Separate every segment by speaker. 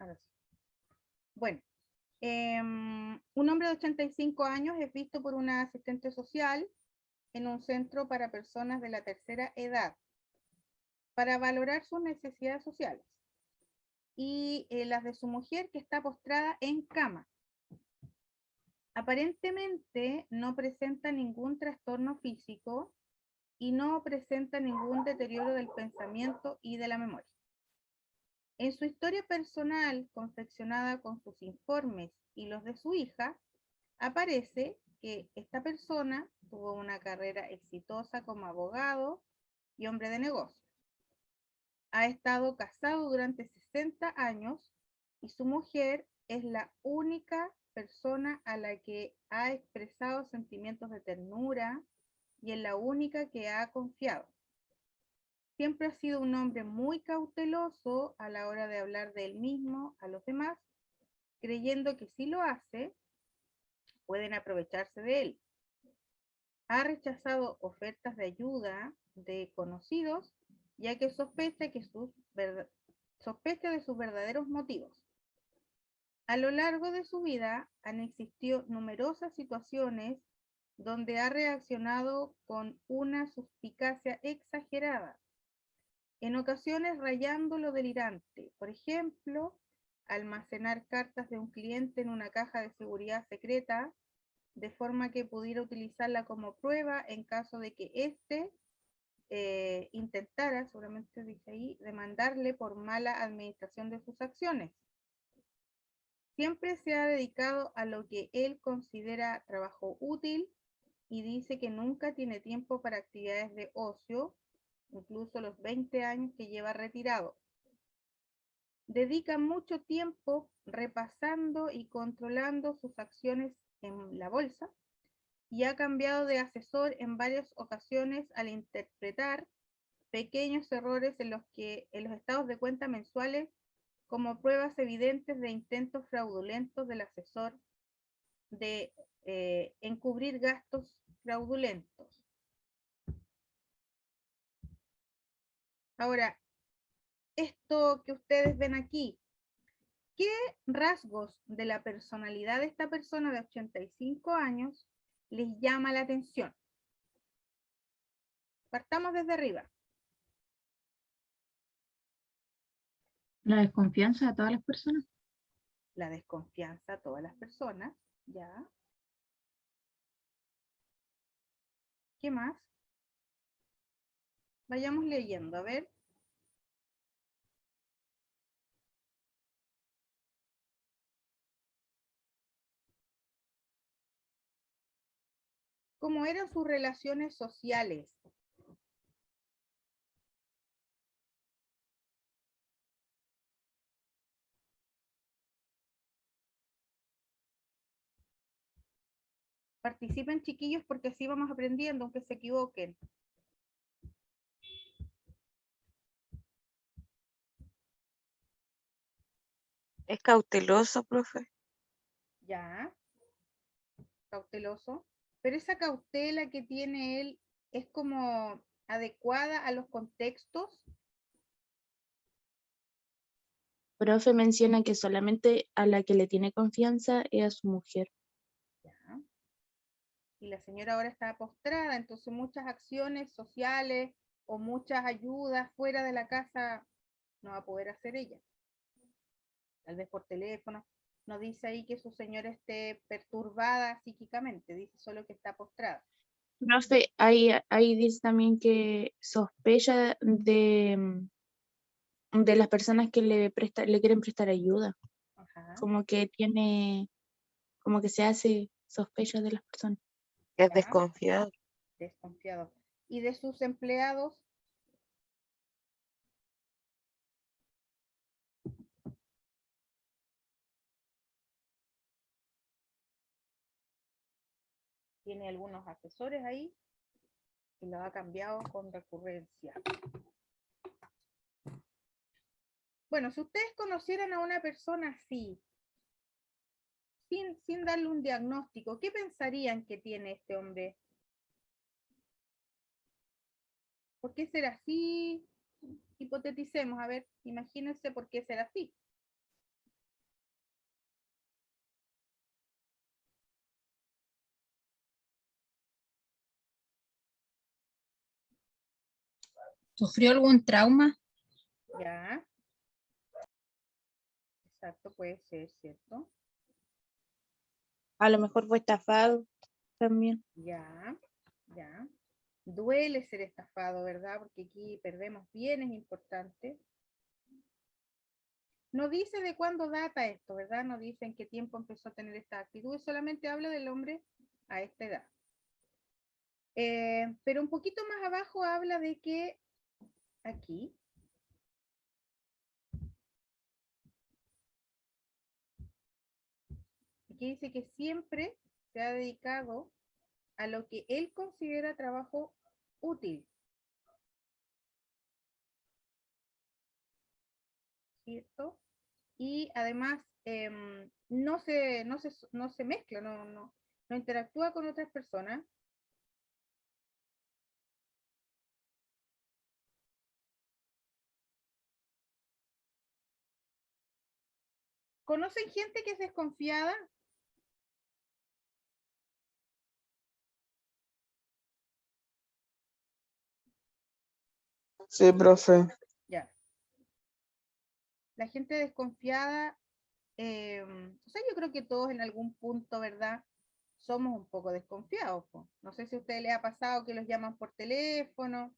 Speaker 1: Ahora sí. Bueno, un hombre de 85 años es visto por una asistente social en un centro para personas de la tercera edad para valorar sus necesidades sociales y las de su mujer que está postrada en cama. Aparentemente no presenta ningún trastorno físico y no presenta ningún deterioro del pensamiento y de la memoria. En su historia personal, confeccionada con sus informes y los de su hija, aparece que esta persona tuvo una carrera exitosa como abogado y hombre de negocios. Ha estado casado durante 60 años y su mujer es la única persona a la que ha expresado sentimientos de ternura y es la única que ha confiado. Siempre ha sido un hombre muy cauteloso a la hora de hablar de él mismo a los demás, creyendo que si lo hace, pueden aprovecharse de él. Ha rechazado ofertas de ayuda de conocidos, ya que sospecha de sus verdaderos motivos. A lo largo de su vida han existido numerosas situaciones donde ha reaccionado con una suspicacia exagerada, en ocasiones rayando lo delirante. Por ejemplo, almacenar cartas de un cliente en una caja de seguridad secreta, de forma que pudiera utilizarla como prueba en caso de que éste intentara, seguramente dice ahí, demandarle por mala administración de sus acciones. Siempre se ha dedicado a lo que él considera trabajo útil y dice que nunca tiene tiempo para actividades de ocio, incluso los 20 años que lleva retirado. Dedica mucho tiempo repasando y controlando sus acciones en la bolsa y ha cambiado de asesor en varias ocasiones al interpretar pequeños errores en los estados de cuenta mensuales como pruebas evidentes de intentos fraudulentos del asesor de encubrir gastos fraudulentos. Ahora, esto que ustedes ven aquí, ¿qué rasgos de la personalidad de esta persona de 85 años les llama la atención? Partamos desde arriba.
Speaker 2: La desconfianza de todas las personas.
Speaker 1: La desconfianza a todas las personas, ¿ya? ¿Qué más? Vayamos leyendo, a ver. ¿Cómo eran sus relaciones sociales? Participen, chiquillos, porque así vamos aprendiendo, aunque se equivoquen.
Speaker 3: Es cauteloso, profe.
Speaker 1: Ya, cauteloso. Pero esa cautela que tiene él es como adecuada a los contextos.
Speaker 2: Profe menciona que solamente a la que le tiene confianza es a su mujer.
Speaker 1: Ya. Y la señora ahora está postrada, entonces muchas acciones sociales o muchas ayudas fuera de la casa no va a poder hacer ella. Tal vez por teléfono. No dice ahí que su señora esté perturbada psíquicamente, dice solo que está postrada.
Speaker 2: Profe, ahí dice también que sospecha de las personas que le quieren prestar ayuda.
Speaker 1: Ajá,
Speaker 2: Como que como que se hace sospecha de las personas.
Speaker 3: Es
Speaker 1: ya,
Speaker 3: desconfiado.
Speaker 1: desconfiado. ¿Y de sus empleados? Tiene algunos asesores ahí y lo ha cambiado con recurrencia. Bueno, si ustedes conocieran a una persona así, sin darle un diagnóstico, ¿qué pensarían que tiene este hombre? ¿Por qué será así? Hipoteticemos, a ver, imagínense por qué será así.
Speaker 4: ¿Sufrió algún trauma?
Speaker 1: Ya. Exacto, puede ser, ¿cierto?
Speaker 2: A lo mejor fue estafado también.
Speaker 1: Ya, ya. Duele ser estafado, ¿verdad? Porque aquí perdemos bienes importantes. No dice de cuándo data esto, ¿verdad? No dice en qué tiempo empezó a tener esta actitud, solamente habla del hombre a esta edad. Pero un poquito más abajo habla de que aquí dice que siempre se ha dedicado a lo que él considera trabajo útil. ¿Cierto? Y además no se mezcla, no interactúa con otras personas. ¿Conocen gente que es desconfiada?
Speaker 5: Sí, profe.
Speaker 1: Ya. La gente desconfiada, o sea, yo creo que todos en algún punto, ¿verdad? Somos un poco desconfiados. Po. No sé si a ustedes les ha pasado que los llaman por teléfono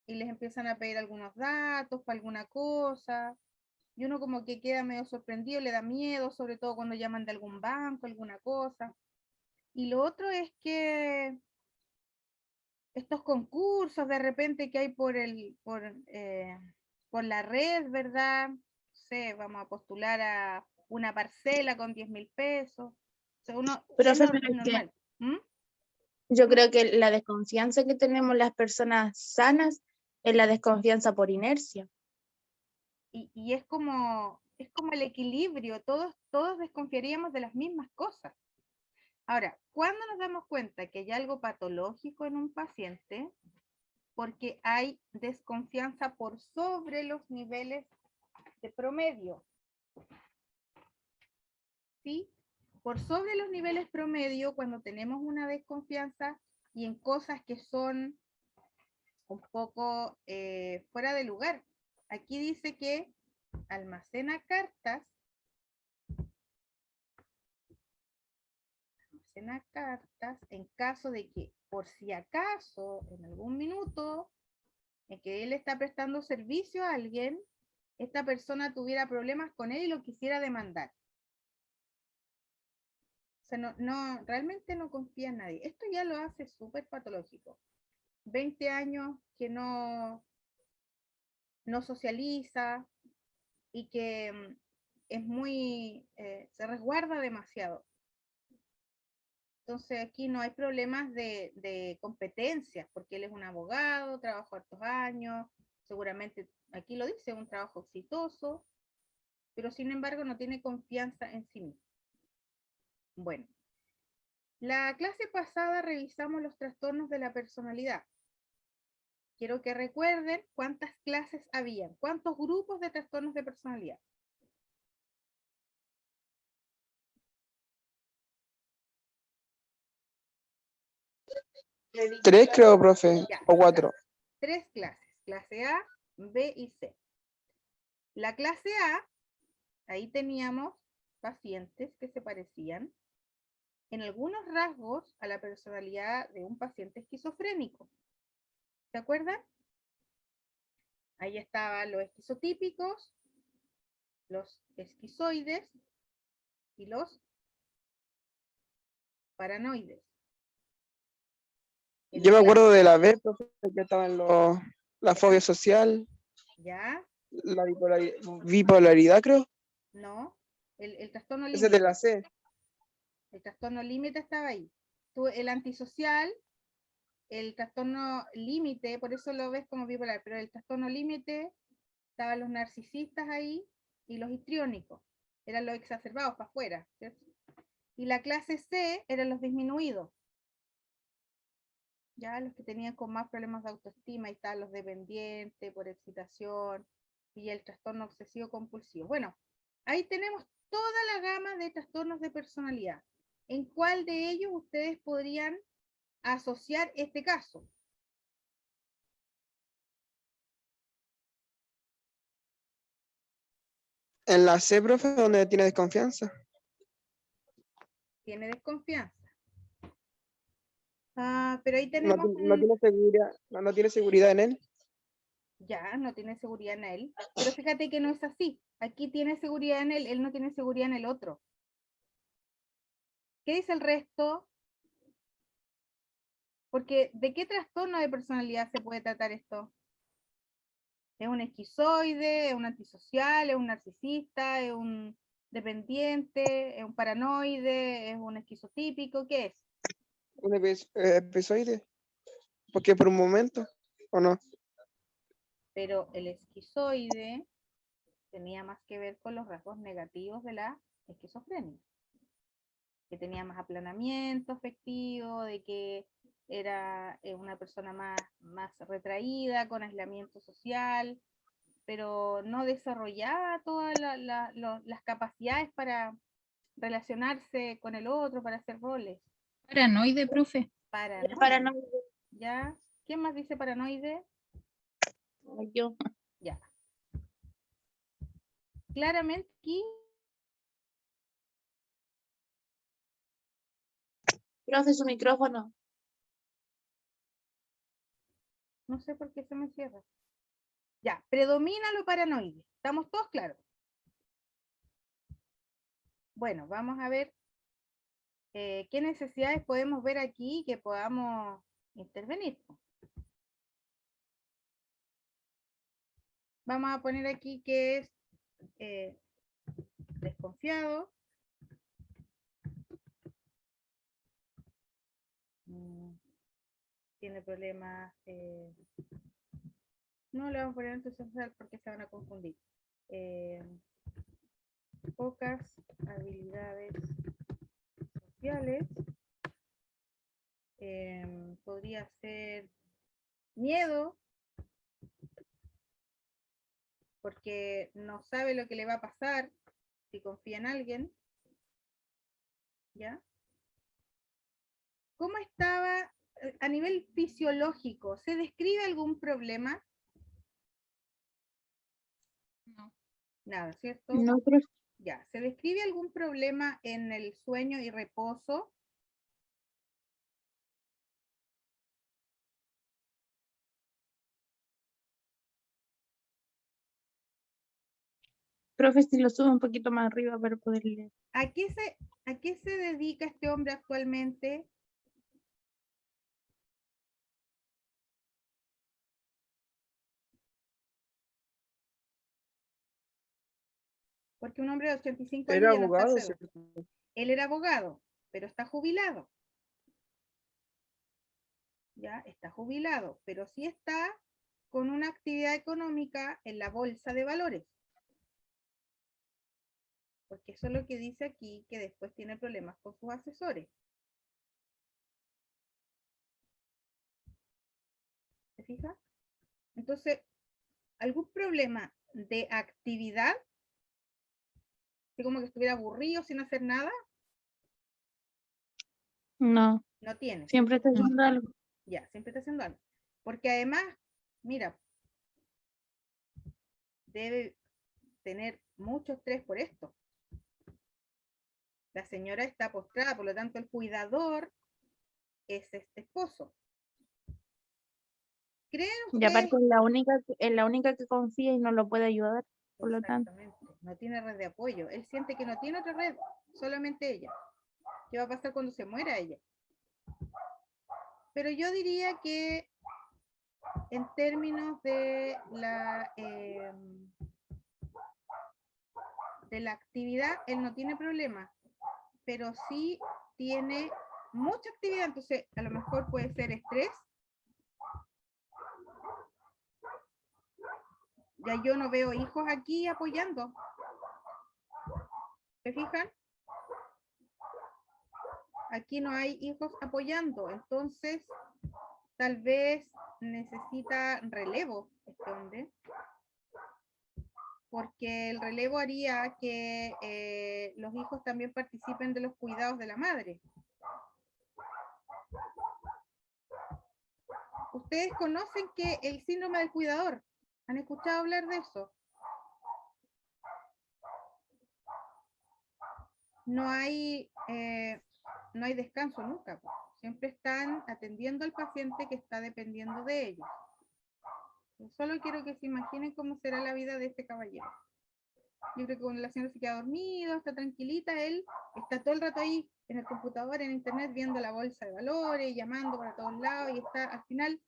Speaker 1: y les empiezan a pedir algunos datos para alguna cosa. Y uno como que queda medio sorprendido, le da miedo, sobre todo cuando llaman de algún banco, alguna cosa. Y lo otro es que estos concursos de repente que hay por la red, ¿verdad? No sé, vamos a postular a una parcela con 10.000 pesos. O sea,
Speaker 2: Profe,
Speaker 1: es
Speaker 2: pero es que
Speaker 1: normal. ¿Mm?
Speaker 2: yo
Speaker 1: ¿Mm?
Speaker 2: creo que la desconfianza que tenemos las personas sanas es la desconfianza por inercia.
Speaker 1: Y es como el equilibrio, todos desconfiaríamos de las mismas cosas. Ahora, ¿cuándo nos damos cuenta que hay algo patológico en un paciente? Porque hay desconfianza por sobre los niveles de promedio. ¿Sí? Por sobre los niveles promedio, cuando tenemos una desconfianza y en cosas que son un poco fuera de lugar. Aquí dice que almacena cartas en caso de que, por si acaso, en algún minuto en que él está prestando servicio a alguien, esta persona tuviera problemas con él y lo quisiera demandar. O sea, realmente no confía en nadie. Esto ya lo hace súper patológico. 20 años que no socializa y que es muy, se resguarda demasiado. Entonces aquí no hay problemas de competencias, porque él es un abogado, trabajó hartos años, seguramente, aquí lo dice, un trabajo exitoso, pero sin embargo no tiene confianza en sí mismo. Bueno, la clase pasada revisamos los trastornos de la personalidad. Quiero que recuerden cuántas clases habían, cuántos grupos de trastornos de personalidad.
Speaker 5: 3 creo, profe.
Speaker 1: Ya,
Speaker 5: O 4.
Speaker 1: 3 clases, clase A, B y C. La clase A, ahí teníamos pacientes que se parecían en algunos rasgos a la personalidad de un paciente esquizofrénico. ¿Se acuerdan? Ahí estaban los esquizotípicos, los esquizoides y los paranoides.
Speaker 5: Yo me acuerdo de la B, profe, que estaban la fobia social,
Speaker 1: ¿Ya?
Speaker 5: la bipolaridad, creo.
Speaker 1: No, el trastorno
Speaker 5: Ese es de
Speaker 1: límite.
Speaker 5: la C.
Speaker 1: El trastorno límite estaba ahí. El antisocial, el trastorno límite, por eso lo ves como bipolar, pero el trastorno límite, estaban los narcisistas ahí y los histriónicos, eran los exacerbados para afuera, ¿cierto? Y la clase C eran los disminuidos, ya los que tenían con más problemas de autoestima, y estaban los dependientes por excitación y el trastorno obsesivo compulsivo. Bueno, ahí tenemos toda la gama de trastornos de personalidad. ¿En cuál de ellos ustedes podrían asociar este caso?
Speaker 5: En la C, profe, donde tiene desconfianza.
Speaker 1: Tiene desconfianza. Ah, pero ahí
Speaker 5: No,
Speaker 1: tenemos
Speaker 5: no tiene seguridad, no tiene seguridad en él.
Speaker 1: ya, no tiene seguridad en él. Pero fíjate que no es así. Aquí tiene seguridad en él no tiene seguridad en el otro. ¿Qué dice el resto? Porque ¿de qué trastorno de personalidad se puede tratar esto? ¿Es un esquizoide? ¿Es un antisocial? ¿Es un narcisista? ¿Es un dependiente? ¿Es un paranoide? ¿Es un esquizotípico? ¿Qué es?
Speaker 5: Un episoide. Porque por un momento, ¿o no?
Speaker 1: Pero el esquizoide tenía más que ver con los rasgos negativos de la esquizofrenia, que tenía más aplanamiento afectivo, de que era una persona más retraída, con aislamiento social, pero no desarrollaba todas las capacidades para relacionarse con el otro, para hacer roles.
Speaker 4: Paranoide, profe.
Speaker 1: Paranoide.
Speaker 2: Paranoide.
Speaker 1: ¿Ya? ¿Quién más dice paranoide?
Speaker 2: Yo.
Speaker 1: Ya. Claramente aquí,
Speaker 2: Profe, su micrófono.
Speaker 1: no sé por qué se me cierra. Ya, predomina lo paranoide. ¿Estamos todos claros? Bueno, vamos a ver qué necesidades podemos ver aquí que podamos intervenir. Vamos a poner aquí que es desconfiado. Tiene problemas. No le vamos a poner antisocial porque se van a confundir. Pocas habilidades sociales. Podría ser miedo, porque no sabe lo que le va a pasar si confía en alguien. ¿Ya? ¿Cómo estaba a nivel fisiológico? ¿Se describe algún problema?
Speaker 4: No.
Speaker 1: Nada, ¿cierto?
Speaker 2: No, profe.
Speaker 1: Ya. ¿Se describe algún problema en el sueño y reposo?
Speaker 2: Profe, si lo subo un poquito más arriba para poder leer.
Speaker 1: ¿A qué se dedica este hombre actualmente? Porque un hombre de 85 años
Speaker 5: Era
Speaker 1: ya no está
Speaker 5: abogado,
Speaker 1: ciego.
Speaker 5: ¿cierto?
Speaker 1: Él era abogado, pero está jubilado. Ya está jubilado, pero sí está con una actividad económica en la bolsa de valores. Porque eso es lo que dice aquí, que después tiene problemas con sus asesores. ¿Se fija? Entonces, ¿algún problema de actividad? Así como que estuviera aburrido sin hacer nada,
Speaker 2: No,
Speaker 1: no tiene.
Speaker 2: siempre está haciendo algo.
Speaker 1: Ya, siempre está haciendo algo. Porque además, mira, debe tener mucho estrés por esto. La señora está postrada, por lo tanto el cuidador es este esposo. ¿Creen
Speaker 2: Y
Speaker 1: ustedes?
Speaker 2: aparte es la única que confía y no lo puede ayudar, por lo tanto.
Speaker 1: Exactamente, no tiene red de apoyo. Él siente que no tiene otra red, solamente ella. ¿Qué va a pasar cuando se muera ella? Pero yo diría que en términos de la actividad, él no tiene problema, pero sí tiene mucha actividad, entonces a lo mejor puede ser estrés. Ya yo no veo hijos aquí apoyando. ¿Se fijan? Aquí no hay hijos apoyando, entonces tal vez necesita relevo este hombre, porque el relevo haría que los hijos también participen de los cuidados de la madre. Ustedes conocen que el síndrome del cuidador, ¿han escuchado hablar de eso? no hay descanso nunca, po. Siempre están atendiendo al paciente que está dependiendo de ellos. Yo solo quiero que se imaginen cómo será la vida de este caballero. Yo creo que cuando la señora se queda dormido, está tranquilita, él está todo el rato ahí en el computador, en internet, viendo la bolsa de valores, llamando para todos lados, y está, al final,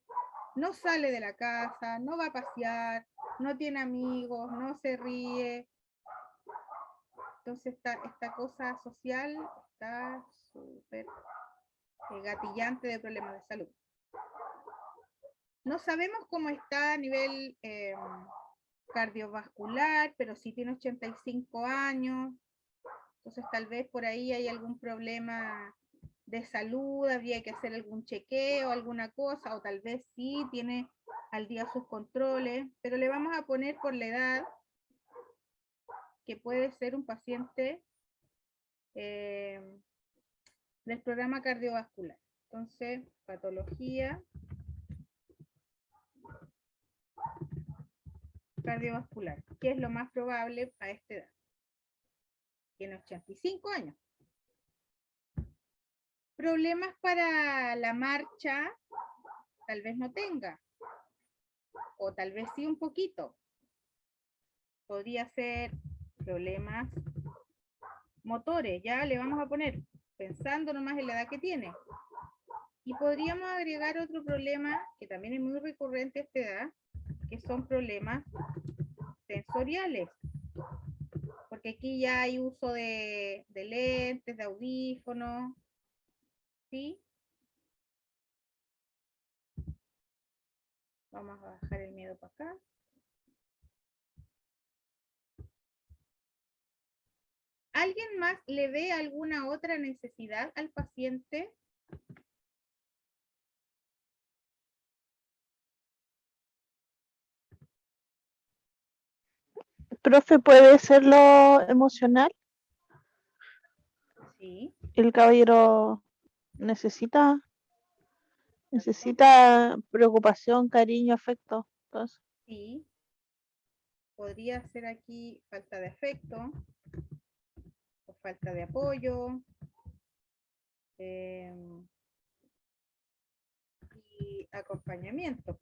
Speaker 1: no sale de la casa, no va a pasear, no tiene amigos, no se ríe. Entonces esta cosa social está súper gatillante de problemas de salud. No sabemos cómo está a nivel cardiovascular, pero sí tiene 85 años, entonces tal vez por ahí hay algún problema de salud, habría que hacer algún chequeo, alguna cosa, o tal vez sí tiene al día sus controles, pero le vamos a poner por la edad que puede ser un paciente del programa cardiovascular. Entonces, patología cardiovascular, ¿qué es lo más probable a esta edad? Tiene 85 años. Problemas para la marcha, tal vez no tenga, o tal vez sí un poquito. Podría ser problemas motores, ya le vamos a poner, pensando nomás en la edad que tiene. Y podríamos agregar otro problema que también es muy recurrente a esta edad, que son problemas sensoriales. Porque aquí ya hay uso de lentes, de audífonos, ¿sí? Vamos a bajar el miedo para acá. ¿Alguien más le ve alguna otra necesidad al paciente?
Speaker 6: Profe, ¿puede ser lo emocional?
Speaker 1: Sí.
Speaker 6: El caballero necesita preocupación, cariño, afecto. Entonces,
Speaker 1: Sí. Podría ser aquí falta de afecto, o falta de apoyo, y acompañamiento.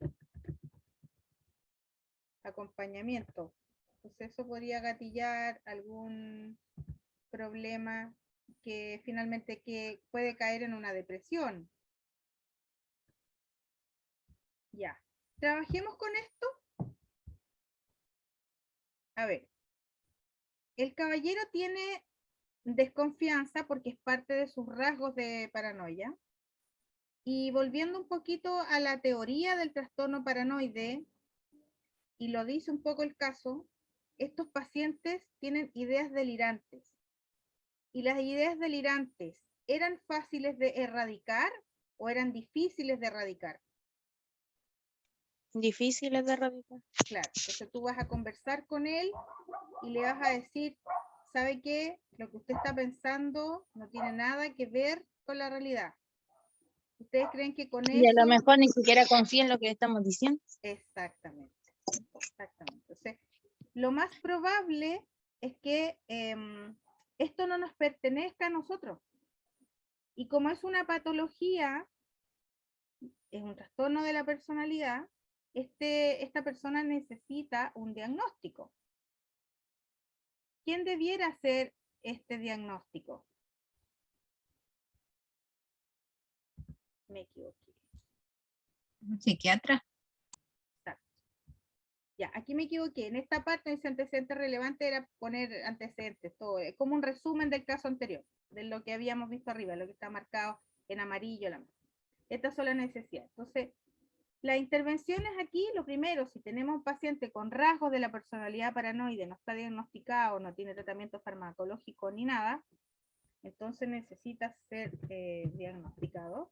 Speaker 1: Acompañamiento. Entonces eso podría gatillar algún problema que finalmente que puede caer en una depresión. Ya. Trabajemos con esto. A ver. El caballero tiene desconfianza porque es parte de sus rasgos de paranoia. Y volviendo un poquito a la teoría del trastorno paranoide, y lo dice un poco el caso, estos pacientes tienen ideas delirantes. Y las ideas delirantes, ¿eran fáciles de erradicar o eran difíciles de erradicar?
Speaker 2: Difíciles de erradicar.
Speaker 1: Claro, entonces tú vas a conversar con él y le vas a decir, ¿sabe qué? Lo que usted está pensando no tiene nada que ver con la realidad. ¿Ustedes creen que con
Speaker 2: Y a
Speaker 1: eso?
Speaker 2: lo mejor ni siquiera confía en lo que estamos diciendo.
Speaker 1: Exactamente, exactamente. Entonces, lo más probable es que esto no nos pertenezca a nosotros. Y como es una patología, es un trastorno de la personalidad, esta persona necesita un diagnóstico. ¿Quién debiera hacer este diagnóstico? Me equivoqué.
Speaker 4: Un psiquiatra.
Speaker 1: Exacto. Ya, aquí me equivoqué. En esta parte, ese antecedente relevante era poner antecedentes, todo, como un resumen del caso anterior, de lo que habíamos visto arriba, lo que está marcado en amarillo. Estas son las necesidades. Entonces, las intervenciones aquí, lo primero, si tenemos un paciente con rasgos de la personalidad paranoide, no está diagnosticado, no tiene tratamiento farmacológico ni nada, entonces necesita ser diagnosticado.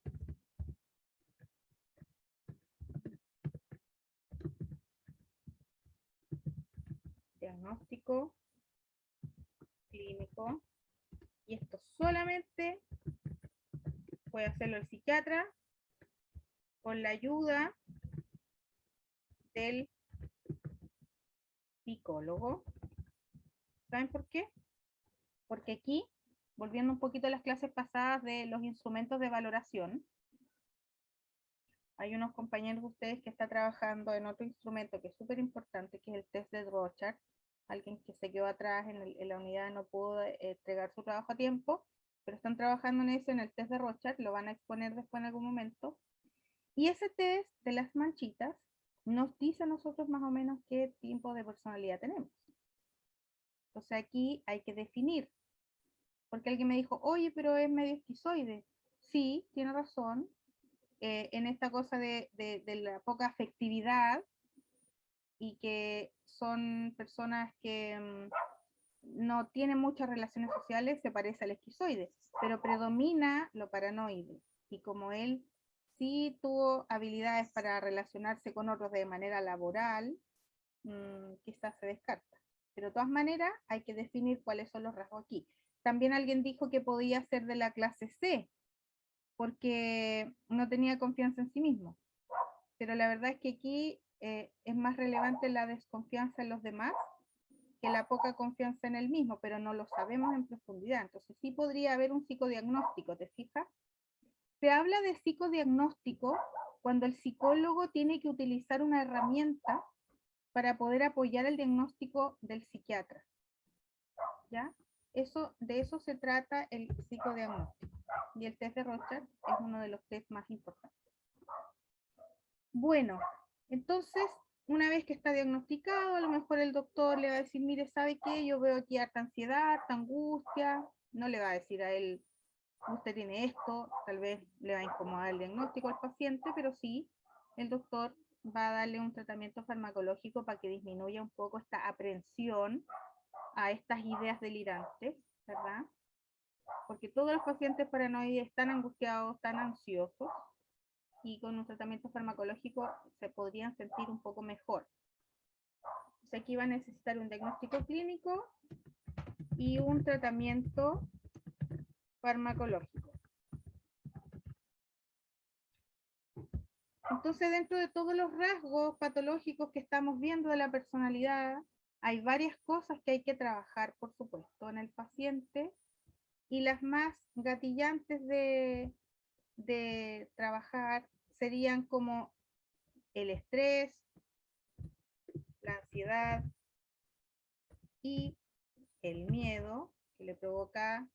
Speaker 1: Diagnóstico clínico. Y esto solamente puede hacerlo el psiquiatra con la ayuda del psicólogo. ¿Saben por qué? Porque aquí volviendo un poquito a las clases pasadas de los instrumentos de valoración, hay unos compañeros de ustedes que están trabajando en otro instrumento que es súper importante, que es el test de Rorschach. Alguien que se quedó atrás en la unidad no pudo entregar su trabajo a tiempo, pero están trabajando en eso, en el test de Rorschach, lo van a exponer después en algún momento. Y ese test de las manchitas nos dice a nosotros más o menos qué tipo de personalidad tenemos. Entonces aquí hay que definir, porque alguien me dijo, oye, pero es medio esquizoide. Sí, tiene razón, en esta cosa de la poca afectividad y que son personas que no tienen muchas relaciones sociales, se parece al esquizoide, pero predomina lo paranoide. Y como él sí tuvo habilidades para relacionarse con otros de manera laboral, quizás se descarta. Pero de todas maneras hay que definir cuáles son los rasgos aquí. También alguien dijo que podía ser de la clase C, porque no tenía confianza en sí mismo. Pero la verdad es que aquí es más relevante la desconfianza en los demás que la poca confianza en él mismo, pero no lo sabemos en profundidad. Entonces sí podría haber un psicodiagnóstico, ¿te fijas? Se habla de psicodiagnóstico cuando el psicólogo tiene que utilizar una herramienta para poder apoyar el diagnóstico del psiquiatra. ¿Ya? De eso se trata el psicodiagnóstico. Y el test de Rorschach es uno de los test más importantes. Bueno, entonces, una vez que está diagnosticado, a lo mejor el doctor le va a decir, mire, ¿sabe qué? Yo veo aquí harta ansiedad, harta angustia. No le va a decir a él, usted tiene esto, tal vez le va a incomodar el diagnóstico al paciente, pero sí, el doctor va a darle un tratamiento farmacológico para que disminuya un poco esta aprensión a estas ideas delirantes, ¿verdad? Porque todos los pacientes paranoides están angustiados, están ansiosos, y con un tratamiento farmacológico se podrían sentir un poco mejor. Entonces aquí va a necesitar un diagnóstico clínico y un tratamiento farmacológico. Entonces, dentro de todos los rasgos patológicos que estamos viendo de la personalidad, hay varias cosas que hay que trabajar, por supuesto, en el paciente, y las más gatillantes de trabajar serían como el estrés, la ansiedad y el miedo que le provoca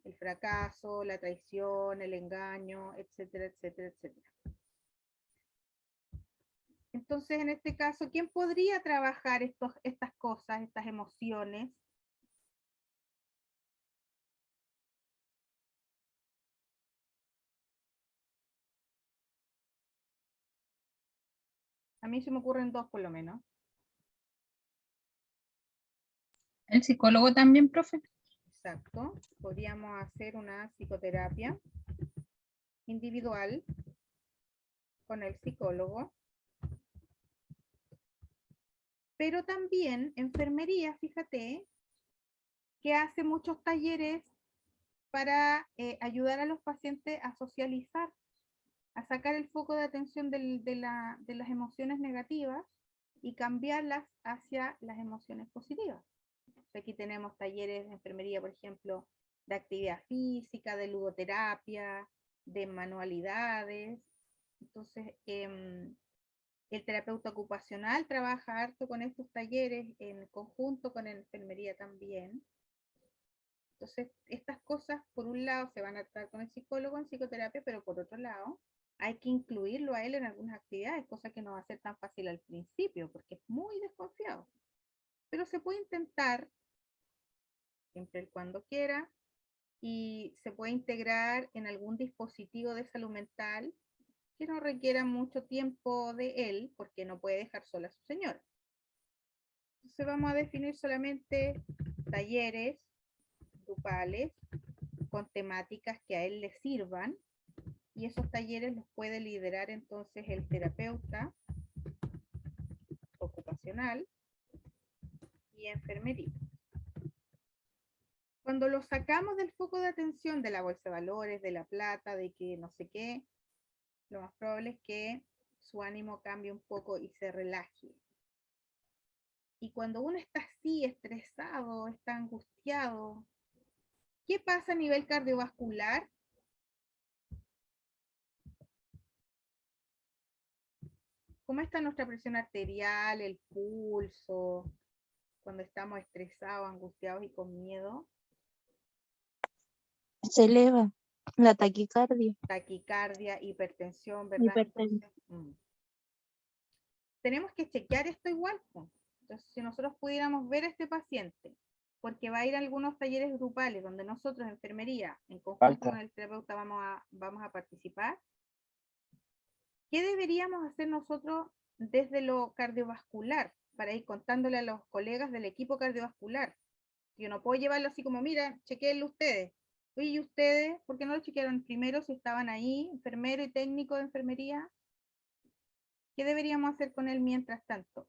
Speaker 1: el fracaso, la traición, el engaño, etcétera, etcétera, etcétera. Entonces, en este caso, ¿quién podría trabajar estas cosas, estas emociones? A mí se me ocurren dos por lo menos.
Speaker 4: ¿El psicólogo también, profe?
Speaker 1: Exacto. Podríamos hacer una psicoterapia individual con el psicólogo. Pero también enfermería, fíjate, que hace muchos talleres para ayudar a los pacientes a socializar, a sacar el foco de atención de las emociones negativas y cambiarlas hacia las emociones positivas. Aquí tenemos talleres de enfermería, por ejemplo, de actividad física, de ludoterapia, de manualidades. Entonces, el terapeuta ocupacional trabaja harto con estos talleres en conjunto con la enfermería también. Entonces, estas cosas, por un lado, se van a tratar con el psicólogo en psicoterapia, pero por otro lado, hay que incluirlo a él en algunas actividades, cosa que no va a ser tan fácil al principio, porque es muy desconfiado. Pero se puede intentar, siempre y cuando quiera, y se puede integrar en algún dispositivo de salud mental que no requiera mucho tiempo de él, porque no puede dejar sola a su señora. Entonces vamos a definir solamente talleres grupales con temáticas que a él le sirvan, y esos talleres los puede liderar entonces el terapeuta ocupacional y enfermería. Cuando lo sacamos del foco de atención de la bolsa de valores, de la plata, de que no sé qué, lo más probable es que su ánimo cambie un poco y se relaje. Y cuando uno está así, estresado, está angustiado, ¿Qué pasa a nivel cardiovascular? ¿Cómo está nuestra presión arterial, el pulso, cuando estamos estresados, angustiados y con miedo?
Speaker 2: Se eleva la taquicardia.
Speaker 1: Taquicardia, hipertensión, ¿verdad?
Speaker 2: Hipertensión.
Speaker 1: Tenemos que chequear esto igual, po. Entonces, si nosotros pudiéramos ver a este paciente, porque va a ir a algunos talleres grupales donde nosotros, enfermería, en conjunto con el terapeuta, vamos a participar. ¿Qué deberíamos hacer nosotros desde lo cardiovascular para ir contándole a los colegas del equipo cardiovascular? Yo no puedo llevarlo así como, mira, chequéenlo ustedes. Oye, ¿y ustedes por qué no lo chequearon primero si estaban ahí, enfermero y técnico de enfermería? ¿Qué deberíamos hacer con él mientras tanto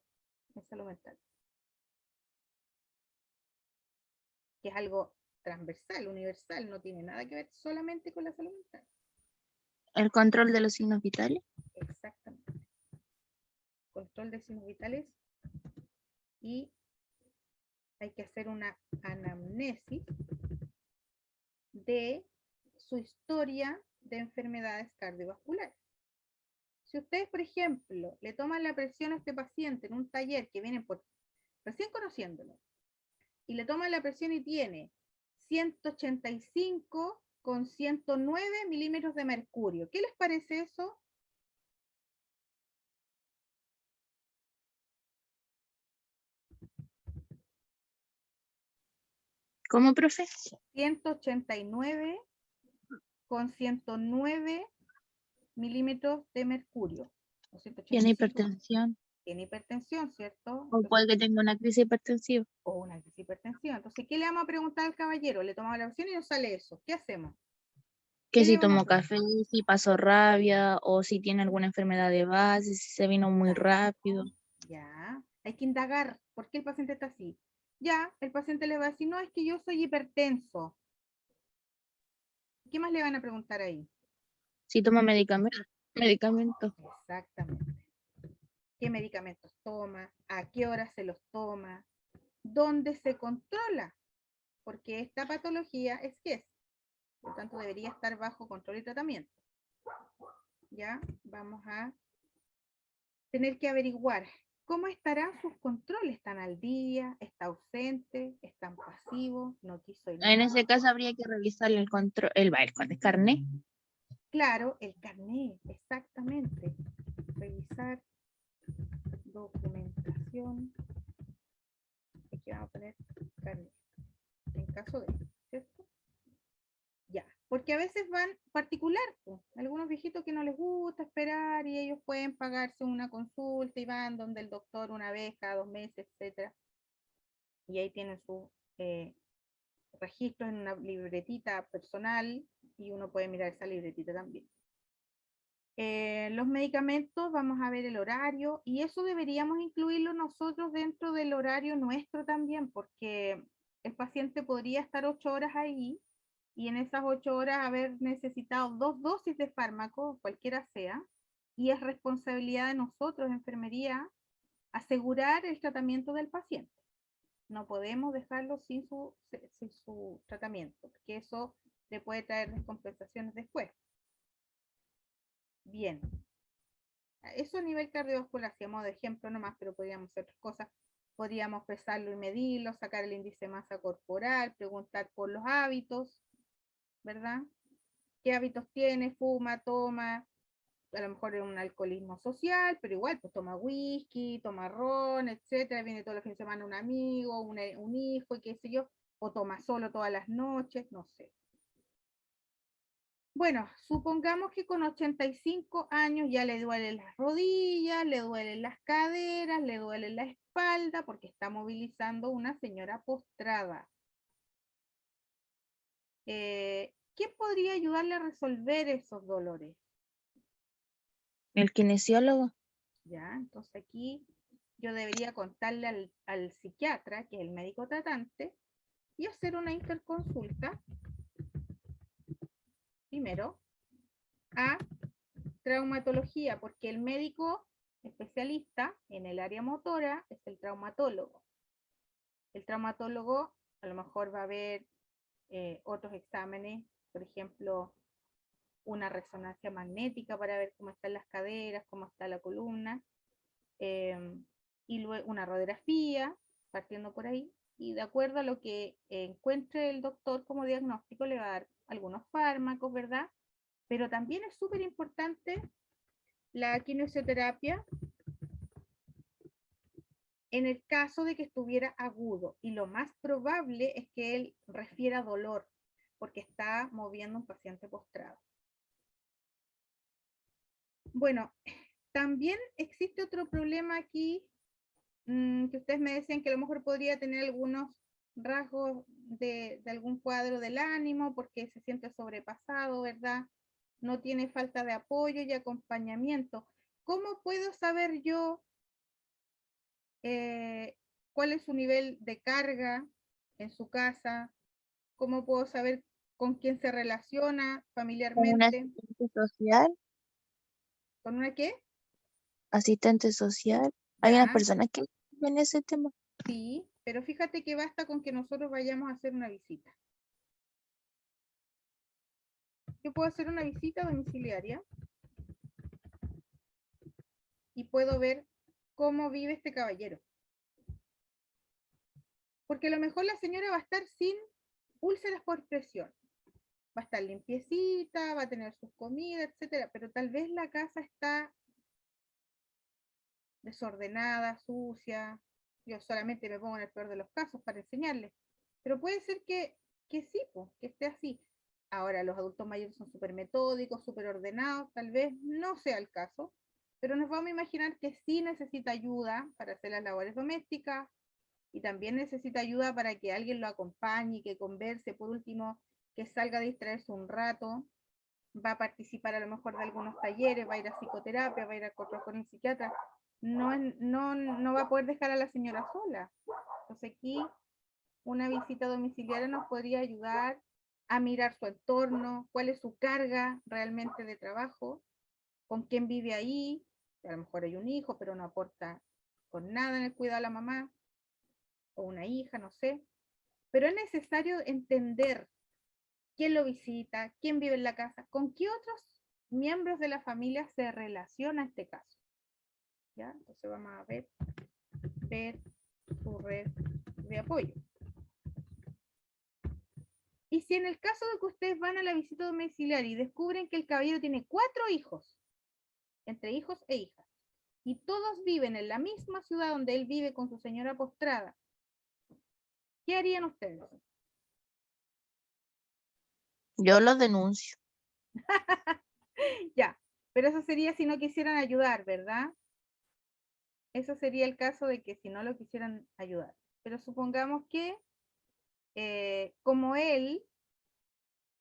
Speaker 1: en salud mental? Que es algo transversal, universal, no tiene nada que ver solamente con la salud mental.
Speaker 2: El control de los signos vitales.
Speaker 1: Exactamente. Control de signos vitales y hay que hacer una anamnesis de su historia de enfermedades cardiovasculares. Si ustedes, por ejemplo, le toman la presión a este paciente en un taller que vienen por recién conociéndolo, y le toman la presión y tiene 185 con 109 milímetros de mercurio, ¿qué les parece eso?
Speaker 2: ¿Cómo, profe?
Speaker 1: 189 con 109 milímetros de mercurio. O
Speaker 2: Tiene
Speaker 1: 185.
Speaker 2: hipertensión.
Speaker 1: Tiene hipertensión, ¿cierto?
Speaker 2: O puede que tenga una crisis hipertensiva.
Speaker 1: O una crisis de hipertensión. Entonces, ¿qué le vamos a preguntar al caballero? Le tomamos la presión y nos sale eso. ¿Qué hacemos?
Speaker 2: Que
Speaker 1: ¿Qué
Speaker 2: si
Speaker 1: le vamos a
Speaker 2: tomó
Speaker 1: hacer?
Speaker 2: café, si pasó rabia, o si tiene alguna enfermedad de base, si se vino muy rápido.
Speaker 1: Ya, hay que indagar. ¿Por qué el paciente está así? Ya, el paciente le va a decir, no, es que yo soy hipertenso. ¿Qué más le van a preguntar ahí?
Speaker 2: Si toma medicamentos.
Speaker 1: Exactamente. ¿Qué medicamentos toma? ¿A qué hora se los toma? ¿Dónde se controla? Porque esta patología es GES. Por lo tanto, debería estar bajo control y tratamiento. Ya, vamos a tener que averiguar cómo estarán sus controles. ¿Están al día? ¿Está ausente? ¿Están pasivos? ¿No quiso ir?
Speaker 2: En ese caso habría que revisarle el control, el carnet.
Speaker 1: Claro, el carnet, exactamente. Revisar documentación. Aquí vamos a poner carnet. En caso de, ¿cierto? Ya, porque a veces van particular, pues, algunos viejitos que no les gusta esperar y ellos pueden pagarse una consulta y van donde el doctor una vez cada 2 meses, etcétera. Y ahí tienen sus registros en una libretita personal y uno puede mirar esa libretita también. Los medicamentos, vamos a ver el horario y eso deberíamos incluirlo nosotros dentro del horario nuestro también, porque el paciente podría estar 8 horas ahí y en esas 8 horas haber necesitado 2 dosis de fármaco, cualquiera sea, y es responsabilidad de nosotros, enfermería, asegurar el tratamiento del paciente. No podemos dejarlo sin su tratamiento, porque eso le puede traer descompensaciones después. Bien. Eso a nivel cardiovascular, hacíamos de ejemplo nomás, pero podríamos hacer otras cosas. Podríamos pesarlo y medirlo, sacar el índice de masa corporal, preguntar por los hábitos, ¿verdad? ¿Qué hábitos tiene? Fuma, toma, a lo mejor es un alcoholismo social, pero igual, pues toma whisky, toma ron, etcétera, viene todos los fines de semana un amigo, un hijo, y qué sé yo, o toma solo todas las noches, no sé. Bueno, supongamos que con 85 años ya le duelen las rodillas, le duelen las caderas, le duele la espalda, porque está movilizando una señora postrada. ¿Quién podría ayudarle a resolver esos dolores?
Speaker 2: El kinesiólogo.
Speaker 1: Ya, entonces aquí yo debería contarle al psiquiatra, que es el médico tratante, y hacer una interconsulta, primero, a traumatología, porque el médico especialista en el área motora es el traumatólogo. El traumatólogo a lo mejor va a ver otros exámenes, por ejemplo, una resonancia magnética para ver cómo están las caderas, cómo está la columna, y luego una radiografía, partiendo por ahí, y de acuerdo a lo que encuentre el doctor como diagnóstico, le va a dar algunos fármacos, ¿verdad? Pero también es súper importante la quimioterapia en el caso de que estuviera agudo, y lo más probable es que él refiera dolor, porque está moviendo un paciente postrado. Bueno, también existe otro problema aquí, que ustedes me decían que a lo mejor podría tener algunos rasgos de algún cuadro del ánimo, porque se siente sobrepasado, ¿verdad? No tiene falta de apoyo y acompañamiento. ¿Cómo puedo saber yo cuál es su nivel de carga en su casa? ¿Cómo puedo saber con quién se relaciona
Speaker 2: Con una
Speaker 1: familiarmente?
Speaker 2: asistente social,
Speaker 1: ¿Con una qué?
Speaker 2: asistente social. Hay unas
Speaker 1: Ya,
Speaker 2: personas que ven ese tema.
Speaker 1: sí, pero fíjate que basta con que nosotros vayamos a hacer una visita. Yo puedo hacer una visita domiciliaria y puedo ver cómo vive este caballero. Porque a lo mejor la señora va a estar sin úlceras por presión. Va a estar limpiecita, va a tener sus comidas, etcétera, pero tal vez la casa está desordenada, sucia. Yo solamente me pongo en el peor de los casos para enseñarles. Pero puede ser que sí, pues, que esté así. Ahora, los adultos mayores son súper metódicos, súper ordenados, tal vez no sea el caso, pero nos vamos a imaginar que sí necesita ayuda para hacer las labores domésticas, y también necesita ayuda para que alguien lo acompañe, que converse, por último, que salga a distraerse un rato, va a participar a lo mejor de algunos talleres, va a ir a psicoterapia, va a ir a control con el psiquiatra, no va a poder dejar a la señora sola. Entonces aquí una visita domiciliaria nos podría ayudar a mirar su entorno, cuál es su carga realmente de trabajo, con quién vive ahí, a lo mejor hay un hijo, pero no aporta con nada en el cuidado de la mamá, o una hija, no sé. Pero es necesario entender quién lo visita, quién vive en la casa, con qué otros miembros de la familia se relaciona este caso. ¿Ya? Entonces vamos a ver su red de apoyo. Y si en el caso de que ustedes van a la visita domiciliaria y descubren que el caballero tiene 4 hijos, entre hijos e hijas, y todos viven en la misma ciudad donde él vive con su señora postrada, ¿qué harían ustedes?
Speaker 2: Yo lo denuncio.
Speaker 1: Ya, pero eso sería si no quisieran ayudar, ¿verdad? Eso sería el caso de que si no lo quisieran ayudar. Pero supongamos que, como él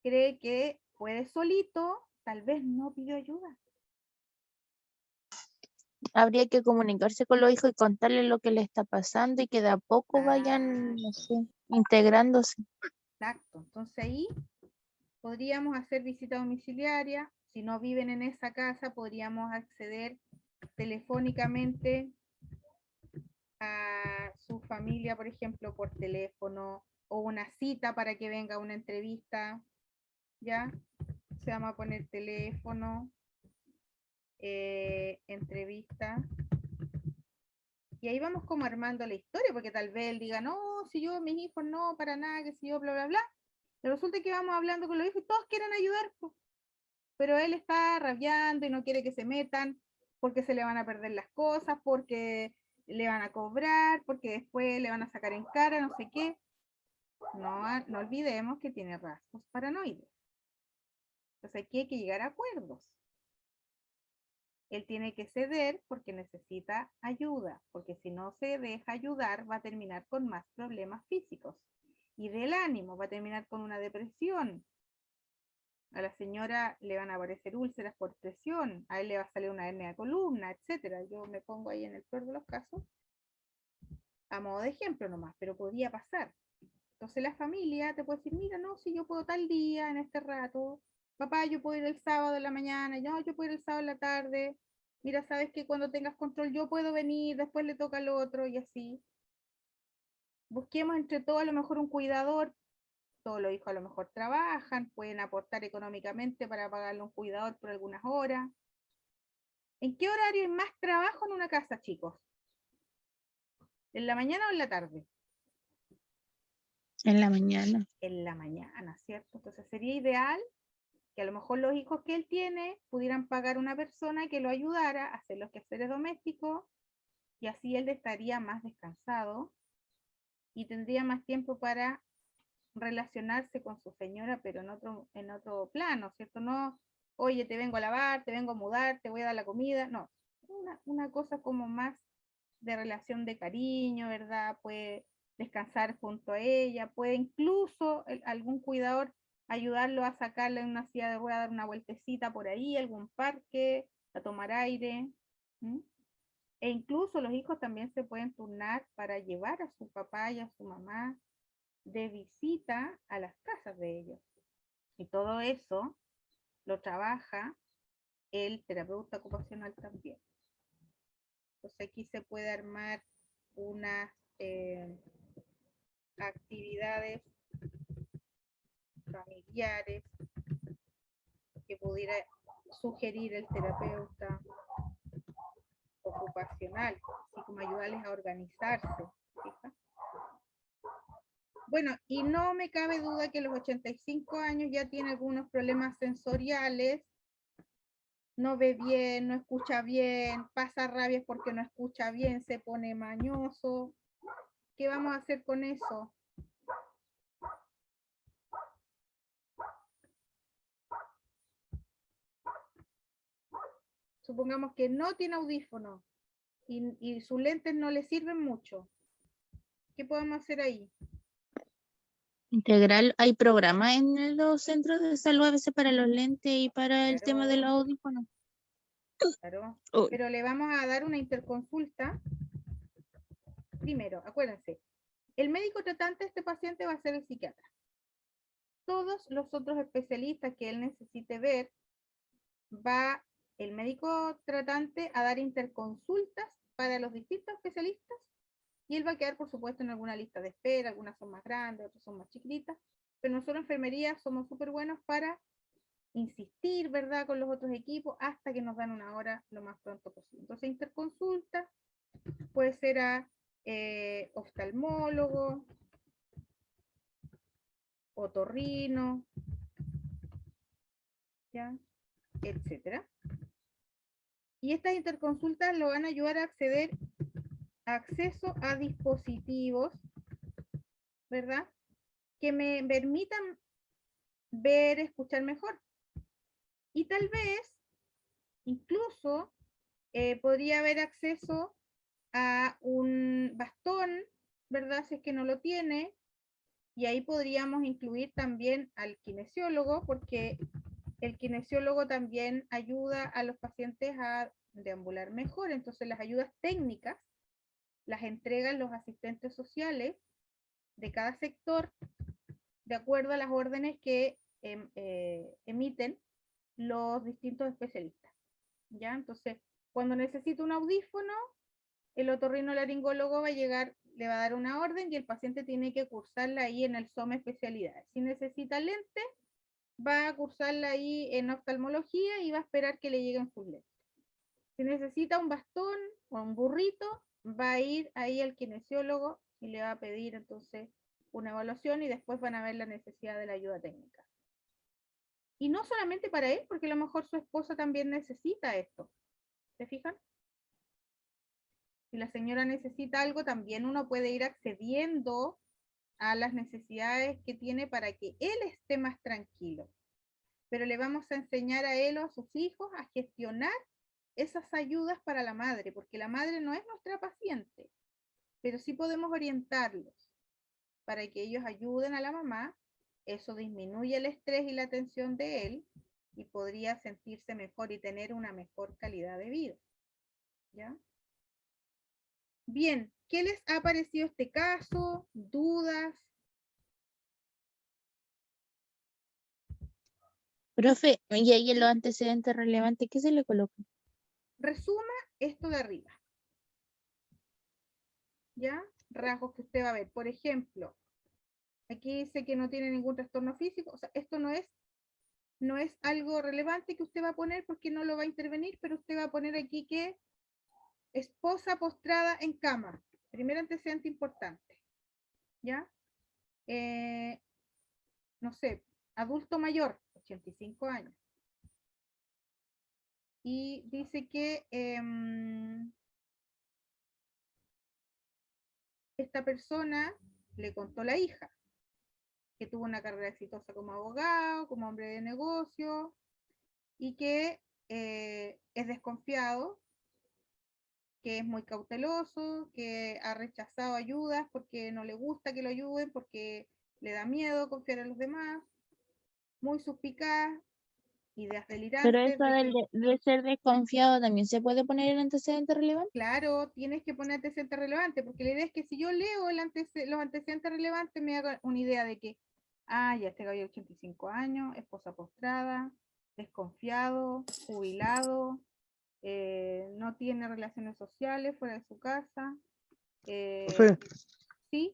Speaker 1: cree que puede solito, tal vez no pidió ayuda.
Speaker 2: Habría que comunicarse con los hijos y contarles lo que les está pasando y que de a poco vayan, no sé, integrándose.
Speaker 1: Exacto. Entonces ahí podríamos hacer visita domiciliaria. Si no viven en esa casa, podríamos acceder telefónicamente a su familia, por ejemplo, por teléfono, o una cita para que venga a una entrevista, ¿ya? Se vamos a poner teléfono, entrevista, y ahí vamos como armando la historia, porque tal vez él diga, no, si yo, mis hijos, no, para nada, que si yo, bla, bla, bla. Pero resulta que vamos hablando con los hijos y todos quieren ayudar, pues, pero él está rabiando y no quiere que se metan porque se le van a perder las cosas, porque le van a cobrar, porque después le van a sacar en cara, no sé qué. No olvidemos que tiene rasgos paranoides. Entonces aquí hay que llegar a acuerdos. Él tiene que ceder porque necesita ayuda, porque si no se deja ayudar va a terminar con más problemas físicos. Y del ánimo, va a terminar con una depresión. A la señora le van a aparecer úlceras por presión, a él le va a salir una hernia de columna, etcétera. Yo me pongo ahí en el peor de los casos, a modo de ejemplo nomás, pero podría pasar. Entonces la familia te puede decir, mira, no, si yo puedo tal día, en este rato, papá, yo puedo ir el sábado en la mañana, yo puedo ir el sábado en la tarde, mira, sabes que cuando tengas control yo puedo venir, después le toca al otro, y así. Busquemos entre todos a lo mejor un cuidador, todos los hijos a lo mejor trabajan, pueden aportar económicamente para pagarle un cuidador por algunas horas. ¿En qué horario hay más trabajo en una casa, chicos? ¿En la mañana o en la tarde?
Speaker 2: En la mañana.
Speaker 1: En la mañana, ¿cierto? Entonces sería ideal que a lo mejor los hijos que él tiene pudieran pagar una persona que lo ayudara a hacer los quehaceres domésticos y así él estaría más descansado y tendría más tiempo para relacionarse con su señora, pero en otro plano, ¿cierto? No, oye, te vengo a lavar, te vengo a mudar, te voy a dar la comida, no. Una cosa como más de relación de cariño, ¿verdad? Puede descansar junto a ella, puede incluso algún cuidador ayudarlo a sacarle en una silla de ruedas, dar una vueltecita por ahí, algún parque, a tomar aire. ¿M? E incluso los hijos también se pueden turnar para llevar a su papá y a su mamá de visita a las casas de ellos. Y todo eso lo trabaja el terapeuta ocupacional también. Entonces aquí se puede armar unas actividades familiares que pudiera sugerir el terapeuta ocupacional, así como ayudarles a organizarse. ¿Fija? Bueno, y no me cabe duda que a los 85 años ya tiene algunos problemas sensoriales, no ve bien, no escucha bien, pasa rabias porque no escucha bien, se pone mañoso. ¿Qué vamos a hacer con eso? Supongamos que no tiene audífono y sus lentes no le sirven mucho. ¿Qué podemos hacer ahí?
Speaker 2: Integral, hay programas en los centros de salud a veces para los lentes y para el tema de los
Speaker 1: Claro.
Speaker 2: audífonos.
Speaker 1: Claro.
Speaker 3: Uy.
Speaker 1: Pero le vamos a dar una interconsulta. Primero, acuérdense, el médico tratante de este paciente va a ser el psiquiatra. Todos los otros especialistas que él necesite ver, va el médico tratante a dar interconsultas para los distintos especialistas y él va a quedar, por supuesto, en alguna lista de espera, algunas son más grandes, otras son más chiquititas, pero nosotros en enfermería somos súper buenos para insistir, ¿verdad?, con los otros equipos hasta que nos dan una hora lo más pronto posible. Entonces, interconsulta puede ser a oftalmólogo, otorrino, ¿ya? Etcétera. Y estas interconsultas lo van a ayudar a acceder a acceso a dispositivos, ¿verdad?, que me permitan ver, escuchar mejor. Y tal vez, incluso, podría haber acceso a un bastón, ¿verdad?, si es que no lo tiene, y ahí podríamos incluir también al kinesiólogo, porque el kinesiólogo también ayuda a los pacientes a deambular mejor, entonces las ayudas técnicas las entregan los asistentes sociales de cada sector de acuerdo a las órdenes que emiten los distintos especialistas, ¿ya? Entonces, cuando necesita un audífono, el otorrinolaringólogo va a llegar, le va a dar una orden y el paciente tiene que cursarla ahí en el SOM especialidades. Si necesita lente, va a cursarla ahí en oftalmología y va a esperar que le lleguen sus lentes. Si necesita un bastón o un burrito, va a ir ahí al kinesiólogo y le va a pedir entonces una evaluación y después van a ver la necesidad de la ayuda técnica. Y no solamente para él, porque a lo mejor su esposa también necesita esto. ¿Se fijan? Si la señora necesita algo, también uno puede ir accediendo a las necesidades que tiene para que él esté más tranquilo. Pero le vamos a enseñar a él o a sus hijos a gestionar esas ayudas para la madre, porque la madre no es nuestra paciente, pero sí podemos orientarlos para que ellos ayuden a la mamá. Eso disminuye el estrés y la tensión de él y podría sentirse mejor y tener una mejor calidad de vida. ¿Ya? Bien, ¿qué les ha parecido este caso? ¿Dudas?
Speaker 2: Profe, y ahí en los antecedentes relevantes, ¿qué se le coloca?
Speaker 1: Resuma esto de arriba. ¿Ya? Rasgos que usted va a ver. Por ejemplo, Aquí dice que no tiene ningún trastorno físico, o sea, esto no es algo relevante que usted va a poner porque no lo va a intervenir, pero usted va a poner aquí que esposa postrada en cama, primer antecedente importante, ¿ya? No sé, adulto mayor, 85 años. Y dice que esta persona le contó a la hija que tuvo una carrera exitosa como abogado, como hombre de negocio, y que es desconfiado, que es muy cauteloso, que ha rechazado ayudas porque no le gusta que lo ayuden, porque le da miedo confiar en los demás, muy suspicaz, ideas
Speaker 2: Pero
Speaker 1: delirantes
Speaker 2: eso
Speaker 1: de que,
Speaker 2: de ser desconfiado también se puede poner en antecedente relevante.
Speaker 1: claro, tienes que poner antecedentes relevantes, porque la idea es que si yo leo los antecedentes relevantes me haga una idea de que, ya este gallo de 85 años, esposa postrada, desconfiado, jubilado, no tiene relaciones sociales fuera de su casa.
Speaker 7: Profe,
Speaker 1: Sí,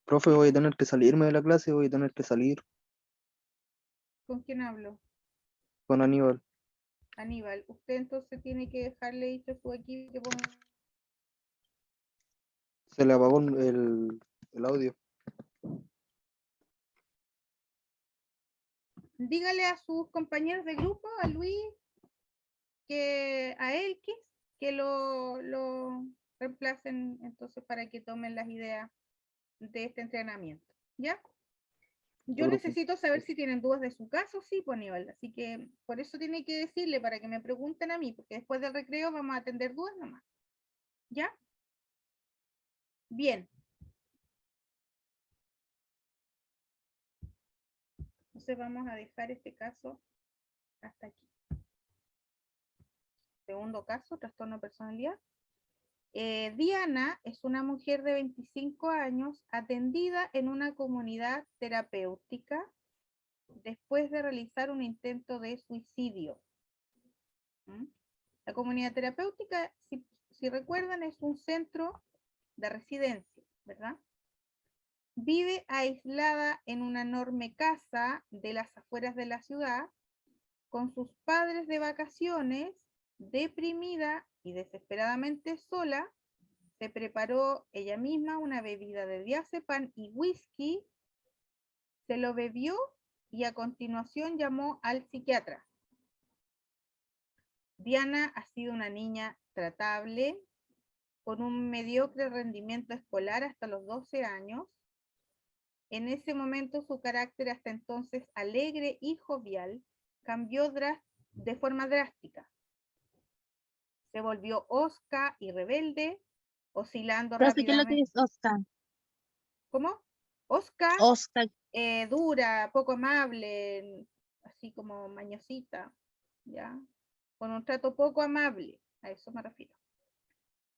Speaker 7: profe, voy a tener que salirme de la clase, voy a tener que salir
Speaker 1: ¿con quién hablo?
Speaker 7: con Aníbal.
Speaker 1: Aníbal, usted entonces tiene que dejarle dicho a su equipo que ponga.
Speaker 7: Se le apagó el audio.
Speaker 1: Dígale a sus compañeros de grupo, a Luis, que a Elkis, que lo reemplacen entonces para que tomen las ideas de este entrenamiento. ¿Ya? Yo
Speaker 7: Ya, profe.
Speaker 1: necesito saber si tienen dudas de su caso, sí, pues Aníbal. Así que por eso tiene que decirle para que me pregunten a mí, porque después del recreo vamos a atender dudas nomás. ¿Ya? Bien. Entonces vamos a dejar este caso hasta aquí. Segundo caso, trastorno de personalidad. Diana es una mujer de 25 años atendida en una comunidad terapéutica después de realizar un intento de suicidio. ¿Mm? La comunidad terapéutica, si recuerdan, es un centro de residencia, ¿verdad? Vive aislada en una enorme casa de las afueras de la ciudad, con sus padres de vacaciones, deprimida y desesperadamente sola. Se preparó ella misma una bebida de diazepam y whisky, se lo bebió y a continuación llamó al psiquiatra. Diana ha sido una niña tratable, con un mediocre rendimiento escolar hasta los 12 años. En ese momento su carácter, hasta entonces alegre y jovial, cambió de forma drástica. Se volvió hosca y rebelde, oscilando
Speaker 2: Profe, ¿qué es lo que
Speaker 1: rápidamente.
Speaker 2: es Oscar?
Speaker 1: ¿Cómo? Hosca,
Speaker 2: Oscar.
Speaker 1: dura, poco amable, así como mañosita, ¿ya? Con un trato poco amable, a eso me refiero.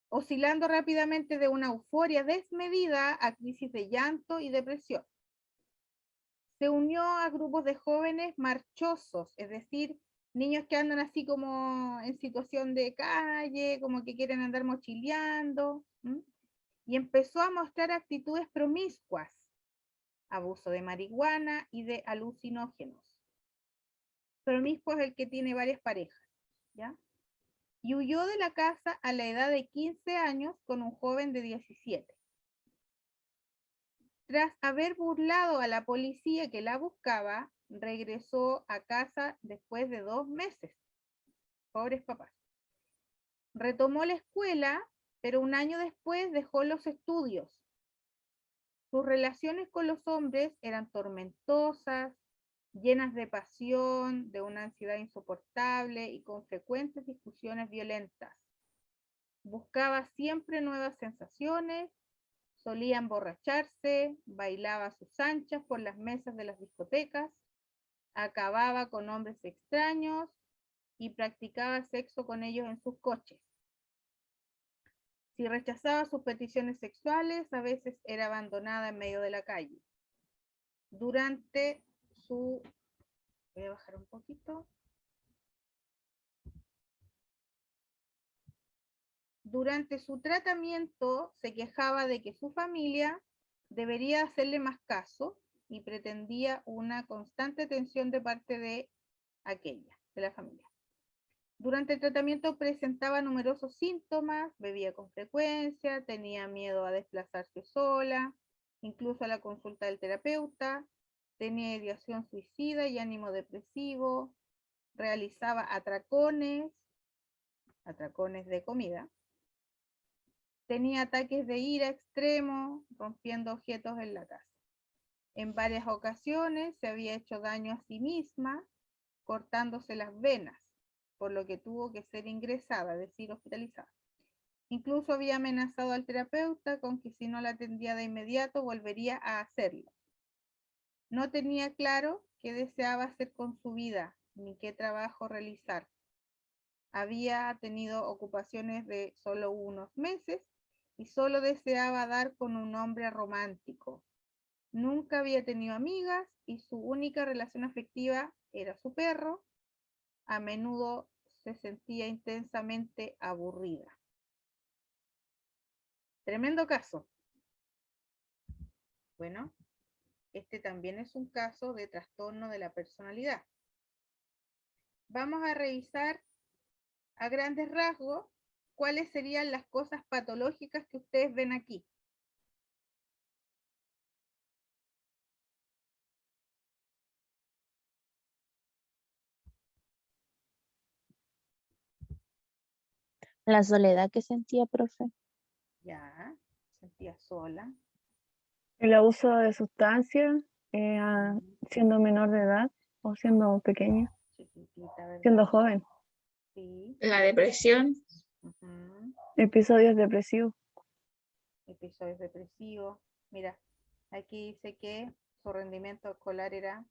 Speaker 1: Oscilando rápidamente de una euforia desmedida a crisis de llanto y depresión. Se unió a grupos de jóvenes marchosos, es decir, niños que andan así como en situación de calle, como que quieren andar mochileando, ¿m? Y empezó a mostrar actitudes promiscuas, abuso de marihuana y de alucinógenos. Promiscuo es el que tiene varias parejas, ¿ya? Y huyó de la casa a la edad de 15 años con un joven de 17. Tras haber burlado a la policía que la buscaba, regresó a casa después de 2 meses. Pobres papás. Retomó la escuela, pero un año después dejó los estudios. Sus relaciones con los hombres eran tormentosas, llenas de pasión, de una ansiedad insoportable y con frecuentes discusiones violentas. Buscaba siempre nuevas sensaciones, solía emborracharse, bailaba a sus anchas por las mesas de las discotecas, acababa con hombres extraños y practicaba sexo con ellos en sus coches. Si rechazaba sus peticiones sexuales, a veces era abandonada en medio de la calle. Durante su... Voy a bajar un poquito. Durante su tratamiento se quejaba de que su familia debería hacerle más caso y pretendía una constante atención de parte de aquella, de la familia. Durante el tratamiento presentaba numerosos síntomas, bebía con frecuencia, tenía miedo a desplazarse sola, incluso a la consulta del terapeuta, tenía ideación suicida y ánimo depresivo, realizaba atracones de comida, tenía ataques de ira extremo, rompiendo objetos en la casa. En varias ocasiones se había hecho daño a sí misma, cortándose las venas, por lo que tuvo que ser ingresada, es decir, hospitalizada. Incluso había amenazado al terapeuta con que si no la atendía de inmediato volvería a hacerlo. No tenía claro qué deseaba hacer con su vida, ni qué trabajo realizar. Había tenido ocupaciones de solo unos meses y solo deseaba dar con un hombre romántico. Nunca había tenido amigas y su única relación afectiva era su perro. A menudo se sentía intensamente aburrida. Tremendo caso. Bueno, este también es un caso de trastorno de la personalidad. Vamos a revisar a grandes rasgos cuáles serían las cosas patológicas que ustedes ven aquí.
Speaker 2: La soledad que sentía, profe.
Speaker 1: Ya, sentía sola.
Speaker 8: El abuso de sustancias, siendo menor de edad o siendo pequeña,
Speaker 1: Chiquitita, ¿verdad?
Speaker 8: siendo joven,
Speaker 1: Sí.
Speaker 4: La depresión.
Speaker 1: Ujú.
Speaker 8: episodios depresivos.
Speaker 1: Episodios depresivos. Mira, aquí dice que su rendimiento escolar era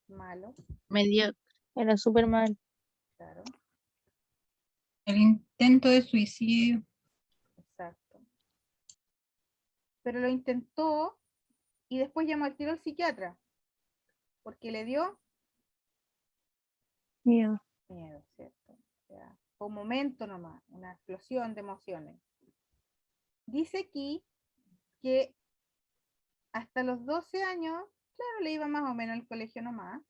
Speaker 1: malo,
Speaker 2: Mediocre. Era súper mal.
Speaker 1: claro,
Speaker 4: El intento de suicidio.
Speaker 1: exacto. Pero lo intentó y después llamó al tiro al psiquiatra, porque le dio
Speaker 8: Miedo.
Speaker 1: miedo, ¿cierto? O sea, fue un momento nomás, una explosión de emociones. Dice aquí que hasta los 12 años, claro, le iba más o menos al colegio nomás,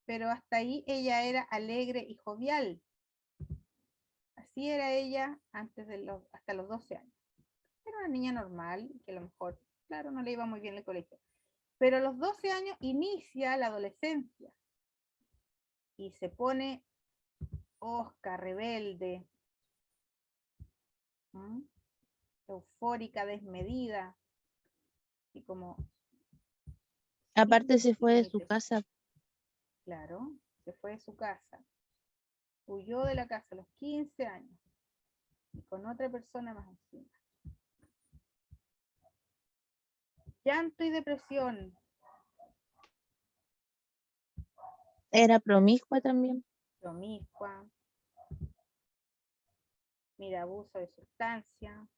Speaker 1: pero hasta ahí ella era alegre y jovial. Así era ella hasta los 12 años. Era una niña normal, que a lo mejor, claro, no le iba muy bien el colegio. Pero a los 12 años inicia la adolescencia y se pone osca, rebelde, ¿m? Eufórica, desmedida, y como
Speaker 2: Aparte
Speaker 1: sin
Speaker 2: se fue de su
Speaker 1: límites.
Speaker 2: casa.
Speaker 1: Claro, se fue de su casa, huyó de la casa a los 15 años, y con otra persona más encima. Llanto y depresión,
Speaker 2: Era promiscua también.
Speaker 1: promiscua, mira, abuso de sustancia,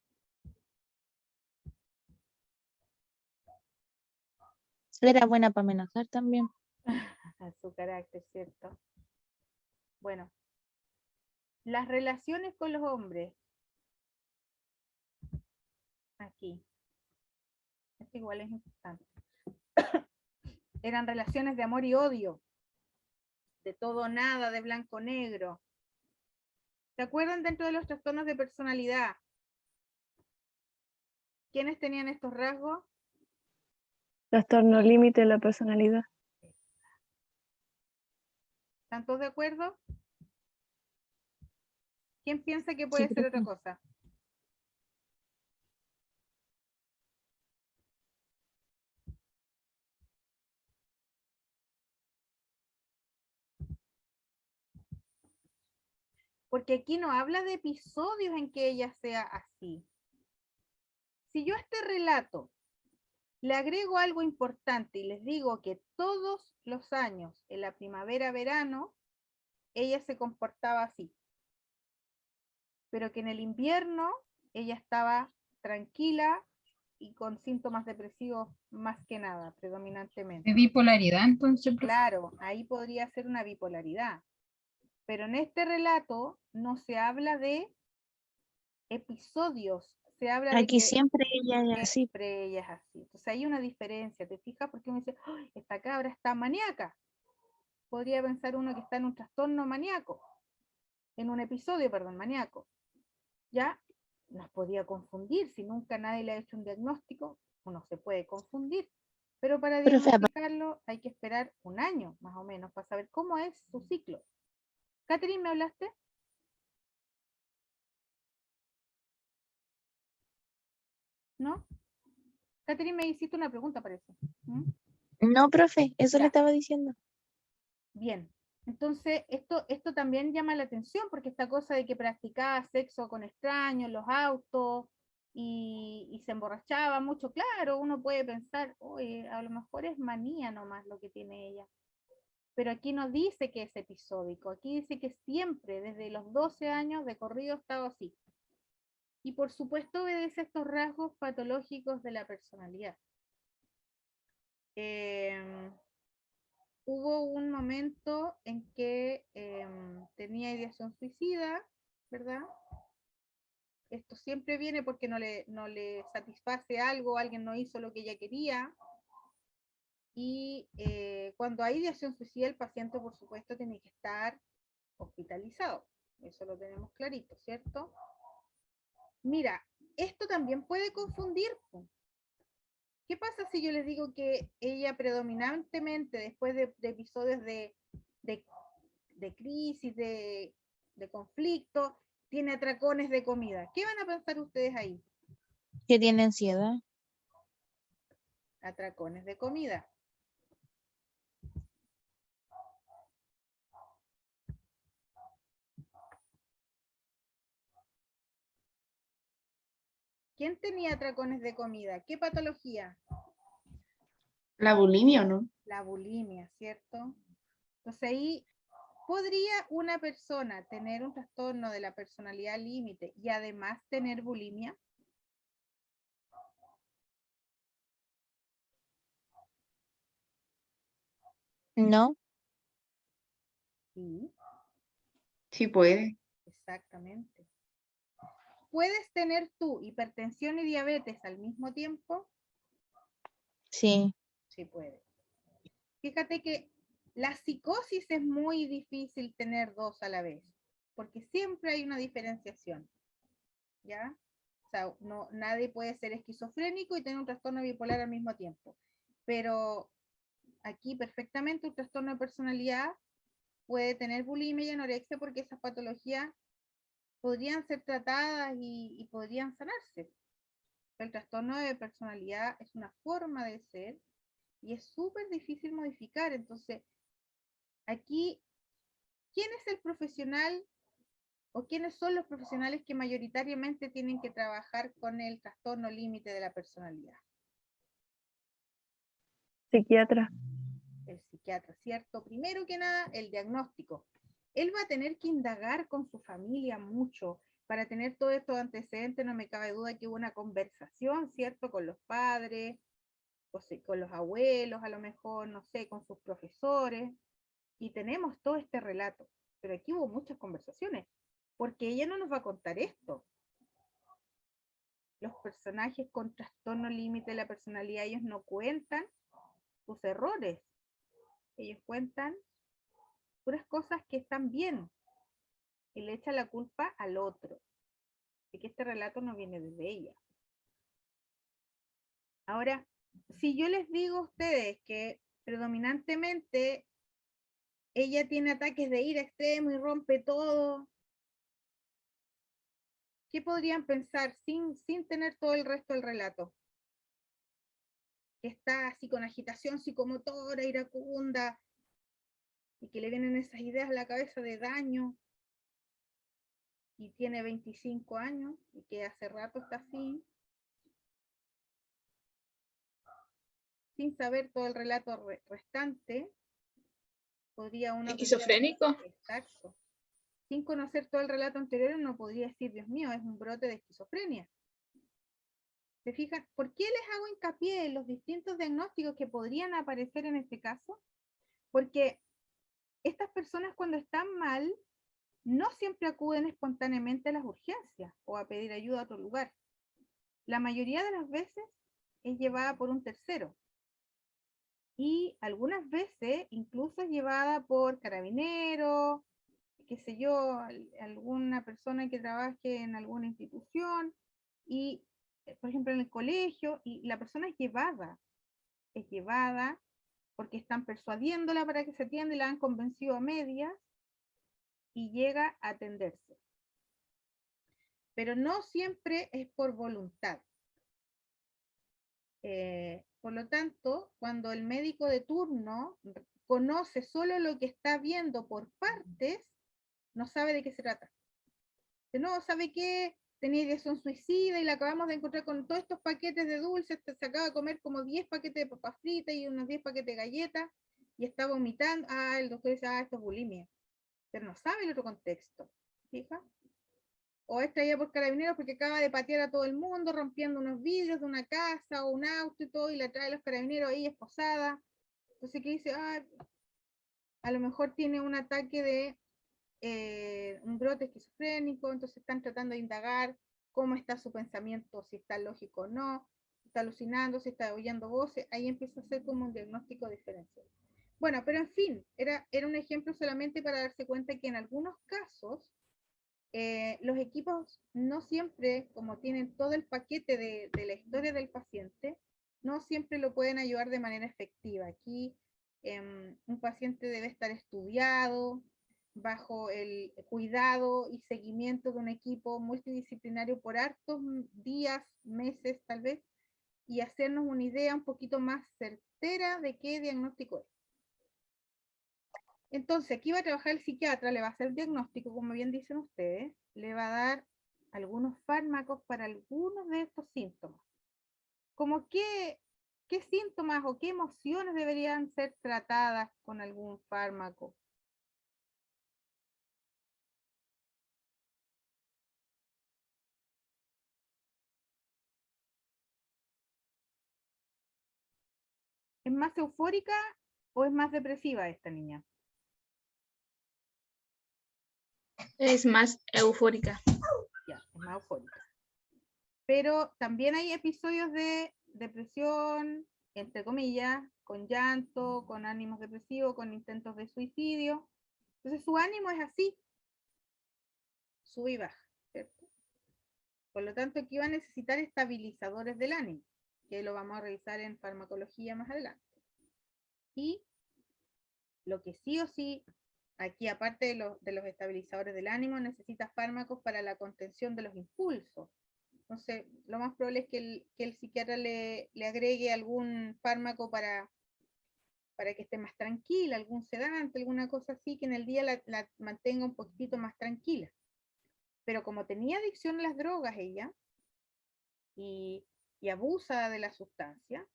Speaker 2: Era buena para amenazar también.
Speaker 1: a su carácter, ¿cierto? Bueno, las relaciones con los hombres. Aquí. Esto igual es importante. Eran relaciones de amor y odio. De todo o nada, de blanco o negro. ¿Se acuerdan dentro de los trastornos de personalidad? ¿Quiénes tenían estos rasgos?
Speaker 8: Trastorno límite de la personalidad.
Speaker 1: ¿Están todos de acuerdo? ¿Quién piensa que
Speaker 2: Sí,
Speaker 1: puede ser
Speaker 2: profe.
Speaker 1: otra cosa? Porque aquí no habla de episodios en que ella sea así. Si yo a este relato le agrego algo importante y les digo que todos los años, en la primavera-verano, ella se comportaba así. Pero que en el invierno ella estaba tranquila y con síntomas depresivos más que nada, predominantemente.
Speaker 4: De bipolaridad, entonces, profe.
Speaker 1: Claro, ahí podría ser una bipolaridad. Pero en este relato no se habla de episodios, se habla de
Speaker 2: Aquí
Speaker 1: que
Speaker 2: siempre ella es así.
Speaker 1: siempre ella es así. Entonces hay una diferencia, ¿te fijas? Porque uno dice, "Ay, esta cabra está maníaca". Podría pensar uno que está en un trastorno maníaco, en un episodio, perdón, maníaco. ¿Ya? Nos podía confundir, si nunca nadie le ha hecho un diagnóstico, uno se puede confundir. Pero para
Speaker 2: Profe,
Speaker 1: diagnosticarlo hay que esperar un año, más o menos, para saber cómo es su ciclo. Catherine, ¿me hablaste? ¿No? Catherine, me hiciste una pregunta, parece. ¿Mm?
Speaker 2: no, profe, eso le
Speaker 1: Ya.
Speaker 2: estaba diciendo.
Speaker 1: Bien. Entonces, esto también llama la atención, porque esta cosa de que practicaba sexo con extraños, los autos, y se emborrachaba mucho, claro, uno puede pensar, oye, a lo mejor es manía nomás lo que tiene ella. Pero aquí no dice que es episódico, aquí dice que siempre, desde los 12 años de corrido, ha estado así. Y por supuesto obedece a estos rasgos patológicos de la personalidad. Hubo un momento en que tenía ideación suicida, ¿verdad? Esto siempre viene porque no le satisface algo, alguien no hizo lo que ella quería. Y cuando hay ideación suicida, el paciente, por supuesto, tiene que estar hospitalizado. Eso lo tenemos clarito, ¿cierto? Mira, esto también puede confundir. ¿Qué pasa si yo les digo que ella predominantemente, después de episodios de crisis, de conflicto, tiene atracones de comida? ¿Qué van a pensar ustedes ahí?
Speaker 2: Que tiene ansiedad.
Speaker 1: Atracones de comida. ¿Quién tenía atracones de comida? ¿Qué patología?
Speaker 4: La bulimia, ¿o no?
Speaker 1: La bulimia, ¿cierto? Entonces ahí, ¿podría una persona tener un trastorno de la personalidad límite y además tener bulimia?
Speaker 2: No,
Speaker 1: Sí,
Speaker 4: Sí puede.
Speaker 1: exactamente. ¿Puedes tener tú hipertensión y diabetes al mismo tiempo?
Speaker 2: sí.
Speaker 1: Sí puedes. Fíjate que la psicosis es muy difícil tener dos a la vez, porque siempre hay una diferenciación, ¿ya? O sea, no, nadie puede ser esquizofrénico y tener un trastorno bipolar al mismo tiempo. Pero aquí perfectamente un trastorno de personalidad puede tener bulimia y anorexia, porque esas patologías podrían ser tratadas y podrían sanarse. El trastorno de personalidad es una forma de ser y es súper difícil modificar. Entonces, aquí, ¿quién es el profesional o quiénes son los profesionales que mayoritariamente tienen que trabajar con el trastorno límite de la personalidad?
Speaker 8: Psiquiatra.
Speaker 1: El psiquiatra, ¿cierto? Primero que nada, el diagnóstico. Él va a tener que indagar con su familia mucho para tener todos estos antecedentes. No me cabe duda que hubo una conversación, ¿cierto? Con los padres, o sea, con los abuelos, a lo mejor, no sé, con sus profesores. Y tenemos todo este relato. Pero aquí hubo muchas conversaciones, porque ella no nos va a contar esto. Los personajes con trastorno límite de la personalidad, ellos no cuentan sus errores. Ellos cuentan puras cosas que están bien y le echa la culpa al otro, de que este relato no viene desde ella. Ahora, si yo les digo a ustedes que predominantemente ella tiene ataques de ira extremo y rompe todo, ¿qué podrían pensar sin tener todo el resto del relato? Que está así con agitación psicomotora, iracunda, y que le vienen esas ideas a la cabeza de daño, y tiene 25 años, y que hace rato está así, sin saber todo el relato restante, podría uno...
Speaker 4: ¿Esquizofrénico?
Speaker 1: Exacto. Sin conocer todo el relato anterior, uno podría decir, Dios mío, es un brote de esquizofrenia. ¿Se fijan? ¿Por qué les hago hincapié en los distintos diagnósticos que podrían aparecer en este caso? Porque estas personas, cuando están mal, no siempre acuden espontáneamente a las urgencias o a pedir ayuda a otro lugar. la mayoría de las veces es llevada por un tercero. Y algunas veces incluso es llevada por carabineros, qué sé yo, alguna persona que trabaje en alguna institución, y por ejemplo en el colegio, y la persona es llevada porque están persuadiéndola para que se atienda y la han convencido a medias y llega a atenderse. Pero no siempre es por voluntad. Por lo tanto, cuando el médico de turno conoce solo lo que está viendo por partes, no sabe de qué se trata. No sabe que tenía ideación suicida y la acabamos de encontrar con todos estos paquetes de dulces, se acaba de comer como 10 paquetes de papas fritas y unos 10 paquetes de galletas y está vomitando. Ah, el doctor dice, esto es bulimia. Pero no sabe el otro contexto. ¿Fija? O es traída por carabineros porque acaba de patear a todo el mundo rompiendo unos vidrios de una casa o un auto y todo, y la trae los carabineros ahí esposada. Entonces que dice, a lo mejor tiene un ataque de un brote esquizofrénico, entonces están tratando de indagar cómo está su pensamiento, si está lógico o no, si está alucinando, si está oyendo voces, ahí empieza a ser como un diagnóstico diferencial. Bueno, pero en fin, era un ejemplo solamente para darse cuenta que en algunos casos los equipos no siempre, como tienen todo el paquete de la historia del paciente, no siempre lo pueden ayudar de manera efectiva. Aquí un paciente debe estar estudiado, bajo el cuidado y seguimiento de un equipo multidisciplinario por hartos días, meses tal vez, y hacernos una idea un poquito más certera de qué diagnóstico es. Entonces, aquí va a trabajar el psiquiatra, le va a hacer el diagnóstico, como bien dicen ustedes, le va a dar algunos fármacos para algunos de estos síntomas. Como qué síntomas o qué emociones deberían ser tratadas con algún fármaco. ¿Es más eufórica o es más depresiva esta niña?
Speaker 4: Es más eufórica.
Speaker 1: Ya, es más eufórica. Pero también hay episodios de depresión, entre comillas, con llanto, con ánimos depresivos, con intentos de suicidio. Entonces su ánimo es así, sube y baja, ¿cierto? Por lo tanto, aquí va a necesitar estabilizadores del ánimo, que lo vamos a revisar en farmacología más adelante. Y lo que sí o sí, aquí aparte de los estabilizadores del ánimo, necesita fármacos para la contención de los impulsos. Entonces, lo más probable es que el psiquiatra le agregue algún fármaco para que esté más tranquila, algún sedante, alguna cosa así, que en el día la mantenga un poquitito más tranquila. Pero como tenía adicción a las drogas ella, y abusa de la sustancia,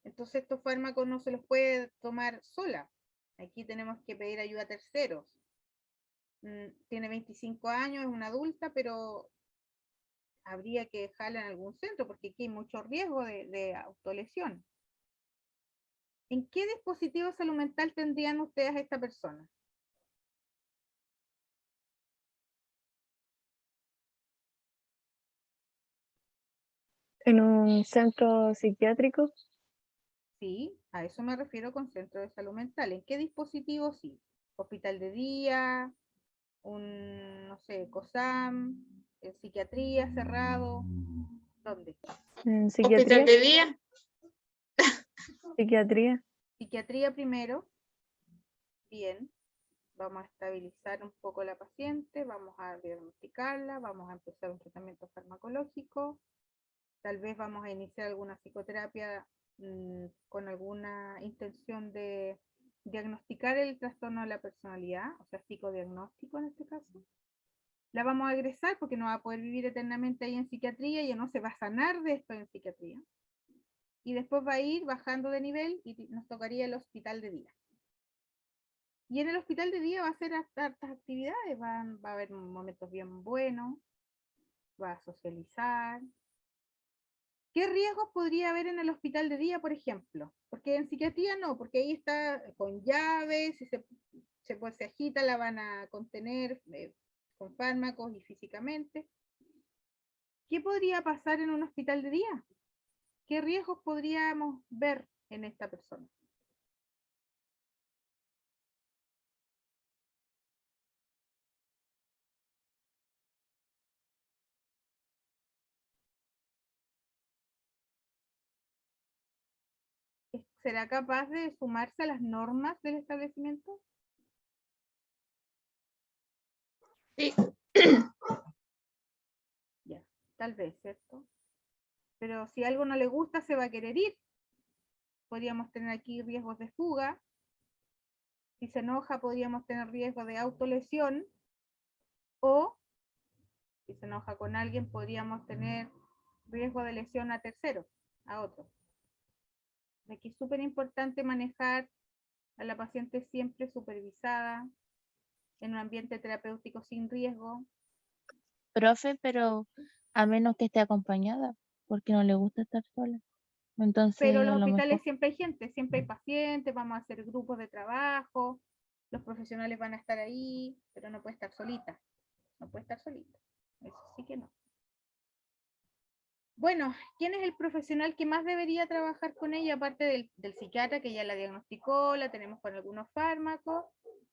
Speaker 1: entonces estos fármacos no se los puede tomar sola. Aquí tenemos que pedir ayuda a terceros. Tiene 25 años, es una adulta, pero habría que dejarla en algún centro porque aquí hay mucho riesgo de autolesión. ¿En qué dispositivo de salud mental tendrían ustedes a esta persona?
Speaker 8: En un centro psiquiátrico,
Speaker 1: Sí, a eso me refiero con centro de salud mental. ¿En qué dispositivo sí? Hospital de día, no sé, COSAM, psiquiatría cerrado, ¿dónde?
Speaker 8: en
Speaker 4: Hospital de día.
Speaker 8: psiquiatría.
Speaker 1: Psiquiatría primero, bien, vamos a estabilizar un poco a la paciente, vamos a diagnosticarla, vamos a empezar un tratamiento farmacológico, tal vez vamos a iniciar alguna psicoterapia con alguna intención de diagnosticar el trastorno de la personalidad, o sea, psicodiagnóstico en este caso. La vamos a egresar porque no va a poder vivir eternamente ahí en psiquiatría, y no se va a sanar de esto en psiquiatría. Y después va a ir bajando de nivel y nos tocaría el hospital de día. Y en el hospital de día va a hacer hartas actividades, va a haber momentos bien buenos, va a socializar. ¿Qué riesgos podría haber en el hospital de día, por ejemplo? Porque en psiquiatría no, porque ahí está con llaves, si se agita la van a contener con fármacos y físicamente. ¿Qué podría pasar en un hospital de día? ¿Qué riesgos podríamos ver en esta persona? ¿Será capaz de sumarse a las normas del establecimiento?
Speaker 4: Sí.
Speaker 1: Ya, tal vez, ¿cierto? Pero si algo no le gusta, se va a querer ir. Podríamos tener aquí riesgos de fuga. Si se enoja, podríamos tener riesgo de autolesión. O, si se enoja con alguien, podríamos tener riesgo de lesión a terceros, a otros. Aquí es súper importante manejar a la paciente siempre supervisada, en un ambiente terapéutico sin riesgo.
Speaker 2: Profe, pero a menos que esté acompañada, porque no le gusta estar sola. Entonces,
Speaker 1: Pero en
Speaker 2: a
Speaker 1: los
Speaker 2: lo
Speaker 1: hospitales
Speaker 2: mejor,
Speaker 1: siempre hay gente, siempre hay pacientes, vamos a hacer grupos de trabajo, los profesionales van a estar ahí, pero no puede estar solita. No puede estar solita. Eso sí que no. Bueno, ¿quién es el profesional que más debería trabajar con ella, aparte del psiquiatra que ya la diagnosticó, la tenemos con algunos fármacos?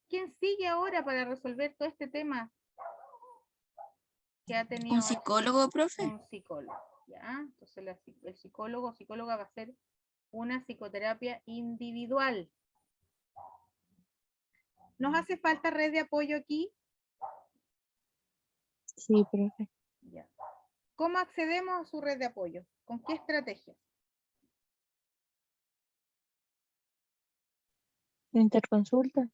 Speaker 1: ¿Quién sigue ahora para resolver todo este tema que ha tenido?
Speaker 9: ¿Un psicólogo, profe?
Speaker 1: Un psicólogo, ¿ya? Entonces el psicólogo o psicóloga va a hacer una psicoterapia individual. ¿Nos hace falta red de apoyo aquí?
Speaker 2: sí, profe.
Speaker 1: Ya. ¿Cómo accedemos a su red de apoyo? ¿Con qué estrategias?
Speaker 2: Interconsulta.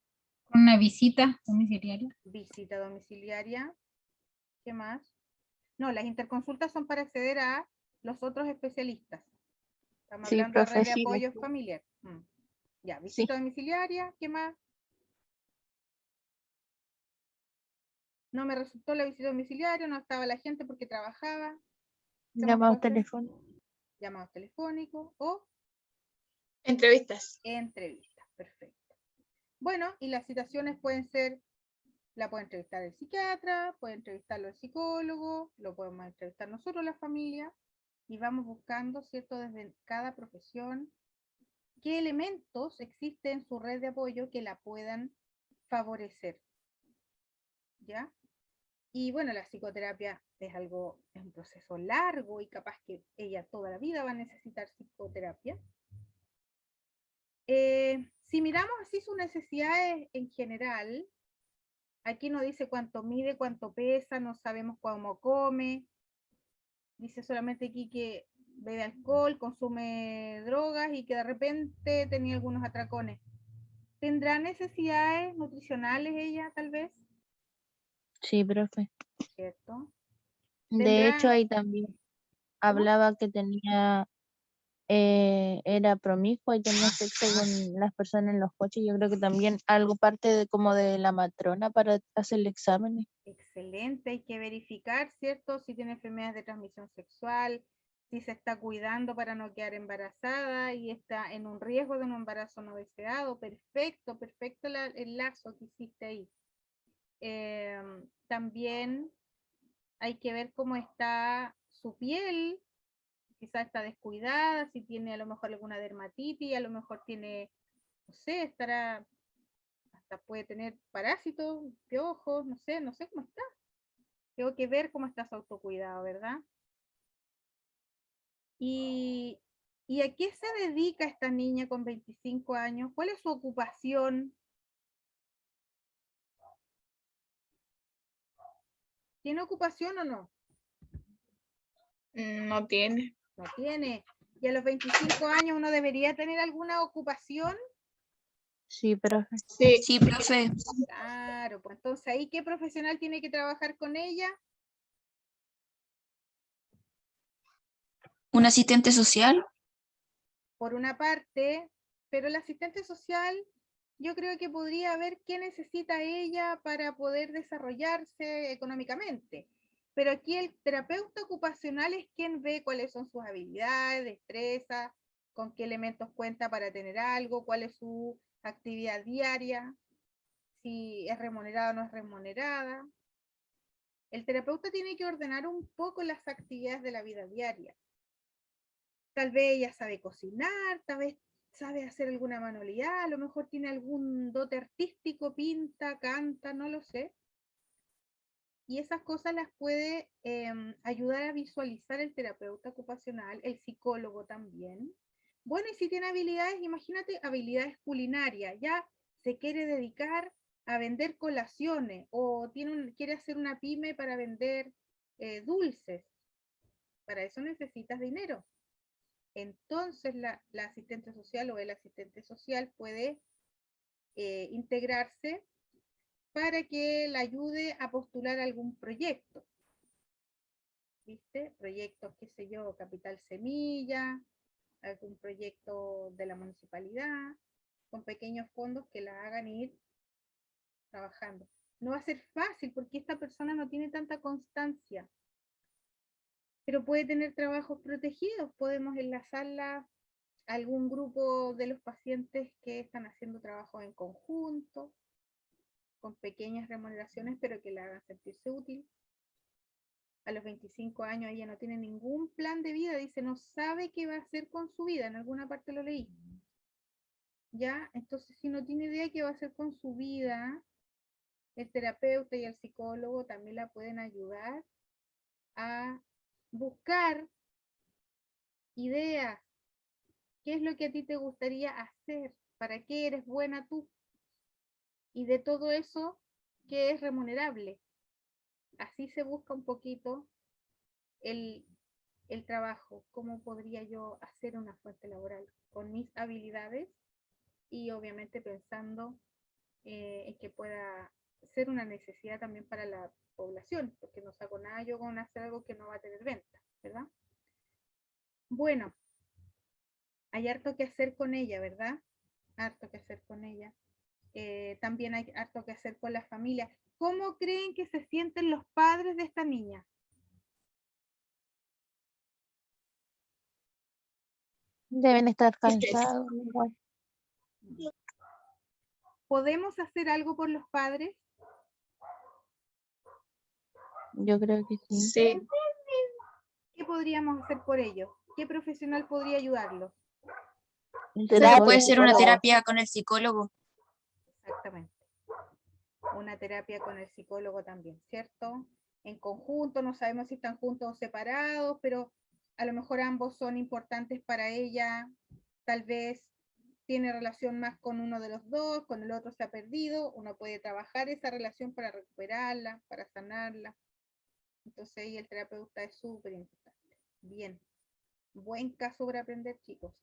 Speaker 9: ¿Una visita domiciliaria?
Speaker 1: Visita domiciliaria. ¿Qué más? No, las interconsultas son para acceder a los otros especialistas. Estamos
Speaker 2: Sí,
Speaker 1: hablando de red
Speaker 2: profe,
Speaker 1: de
Speaker 2: sí.
Speaker 1: apoyo familiar. Ya, visita
Speaker 2: Sí.
Speaker 1: domiciliaria. ¿Qué más? No me resultó la visita domiciliaria, no estaba la gente porque trabajaba. ¿Qué más
Speaker 2: Llamado
Speaker 1: puedo hacer?
Speaker 2: teléfono.
Speaker 1: Llamados telefónicos o
Speaker 4: Entrevistas.
Speaker 1: entrevistas. Perfecto. Bueno, y las citaciones pueden ser, la puede entrevistar el psiquiatra, puede entrevistarlo el psicólogo, lo podemos entrevistar nosotros, la familia, y vamos buscando, ¿cierto?, desde cada profesión, qué elementos existen en su red de apoyo que la puedan favorecer. ¿Ya? Y bueno, la psicoterapia es un proceso largo y capaz que ella toda la vida va a necesitar psicoterapia. Si miramos así sus necesidades en general, aquí no dice cuánto mide, cuánto pesa, no sabemos cómo come, dice solamente aquí que bebe alcohol, consume drogas y que de repente tenía algunos atracones. ¿Tendrá necesidades nutricionales ella, tal vez?
Speaker 2: Sí, profe.
Speaker 1: ¿Cierto?
Speaker 2: De hecho,
Speaker 1: ¿Tendrá?
Speaker 2: ahí también
Speaker 1: ¿Cómo?
Speaker 2: hablaba que tenía, era promiscua y tenía sexo con las personas en los coches. Yo creo que también algo parte de como de la matrona para hacerle exámenes.
Speaker 1: Excelente, hay que verificar, ¿cierto? Si tiene enfermedades de transmisión sexual, si se está cuidando para no quedar embarazada y está en un riesgo de un embarazo no deseado. Perfecto, perfecto el lazo que hiciste ahí. También hay que ver cómo está su piel, quizás está descuidada, si tiene a lo mejor alguna dermatitis, a lo mejor tiene, no sé, estará, hasta puede tener parásitos, piojos, no sé cómo está. Tengo que ver cómo está su autocuidado, ¿verdad? ¿Y a qué se dedica esta niña con 25 años? ¿Cuál es su ocupación? ¿Tiene ocupación o no?
Speaker 4: No tiene.
Speaker 1: No tiene. ¿Y a los 25 años uno debería tener alguna ocupación?
Speaker 2: Sí, profe.
Speaker 4: Sí.
Speaker 9: Sí, profe.
Speaker 1: Claro, pues entonces ahí, ¿qué profesional tiene que trabajar con ella?
Speaker 9: ¿Un asistente social?
Speaker 1: Por una parte, pero el asistente social yo creo que podría ver qué necesita ella para poder desarrollarse económicamente. Pero aquí el terapeuta ocupacional es quien ve cuáles son sus habilidades, destrezas, con qué elementos cuenta para tener algo, cuál es su actividad diaria, si es remunerada o no es remunerada. El terapeuta tiene que ordenar un poco las actividades de la vida diaria. Tal vez ella sabe cocinar, tal vez sabe hacer alguna manualidad, a lo mejor tiene algún dote artístico, pinta, canta, no lo sé. Y esas cosas las puede ayudar a visualizar el terapeuta ocupacional, el psicólogo también. Bueno, y si tiene habilidades, imagínate habilidades culinarias, ya se quiere dedicar a vender colaciones o quiere hacer una pyme para vender dulces. Para eso necesitas dinero. Entonces la asistente social o el asistente social puede integrarse para que la ayude a postular algún proyecto. ¿Viste? Proyectos, qué sé yo, Capital Semilla, algún proyecto de la municipalidad, con pequeños fondos que la hagan ir trabajando. No va a ser fácil porque esta persona no tiene tanta constancia, pero puede tener trabajos protegidos. Podemos enlazarla a algún grupo de los pacientes que están haciendo trabajos en conjunto, con pequeñas remuneraciones, pero que la hagan sentirse útil. A los 25 años ella no tiene ningún plan de vida, dice, no sabe qué va a hacer con su vida, en alguna parte lo leí. ¿Ya? Entonces, si no tiene idea qué va a hacer con su vida, el terapeuta y el psicólogo también la pueden ayudar a buscar ideas. ¿Qué es lo que a ti te gustaría hacer? ¿Para qué eres buena tú? Y de todo eso, ¿qué es remunerable? Así se busca un poquito el trabajo. ¿Cómo podría yo hacer una fuente laboral con mis habilidades? Y obviamente pensando en que pueda ser una necesidad también para la población, porque no saco nada yo con hacer algo que no va a tener venta, ¿verdad? Bueno, hay harto que hacer con ella, ¿verdad? Harto que hacer con ella. También hay harto que hacer con la familia. ¿Cómo creen que se sienten los padres de esta niña?
Speaker 2: Deben estar
Speaker 4: Estrés.
Speaker 2: cansados igual.
Speaker 1: ¿Podemos hacer algo por los padres?
Speaker 2: Yo creo que sí.
Speaker 4: Sí.
Speaker 1: ¿Qué podríamos hacer por ellos? ¿Qué profesional podría ayudarlos?
Speaker 6: Terapia,
Speaker 9: Puede ser una
Speaker 6: psicólogo.
Speaker 9: terapia con el psicólogo.
Speaker 1: Exactamente. Una terapia con el psicólogo también, ¿cierto? En conjunto, no sabemos si están juntos o separados, pero a lo mejor ambos son importantes para ella. Tal vez tiene relación más con uno de los dos, con el otro se ha perdido. Uno puede trabajar esa relación para recuperarla, para sanarla. Entonces ahí el terapeuta es súper importante. Bien. Buen caso para aprender, chicos.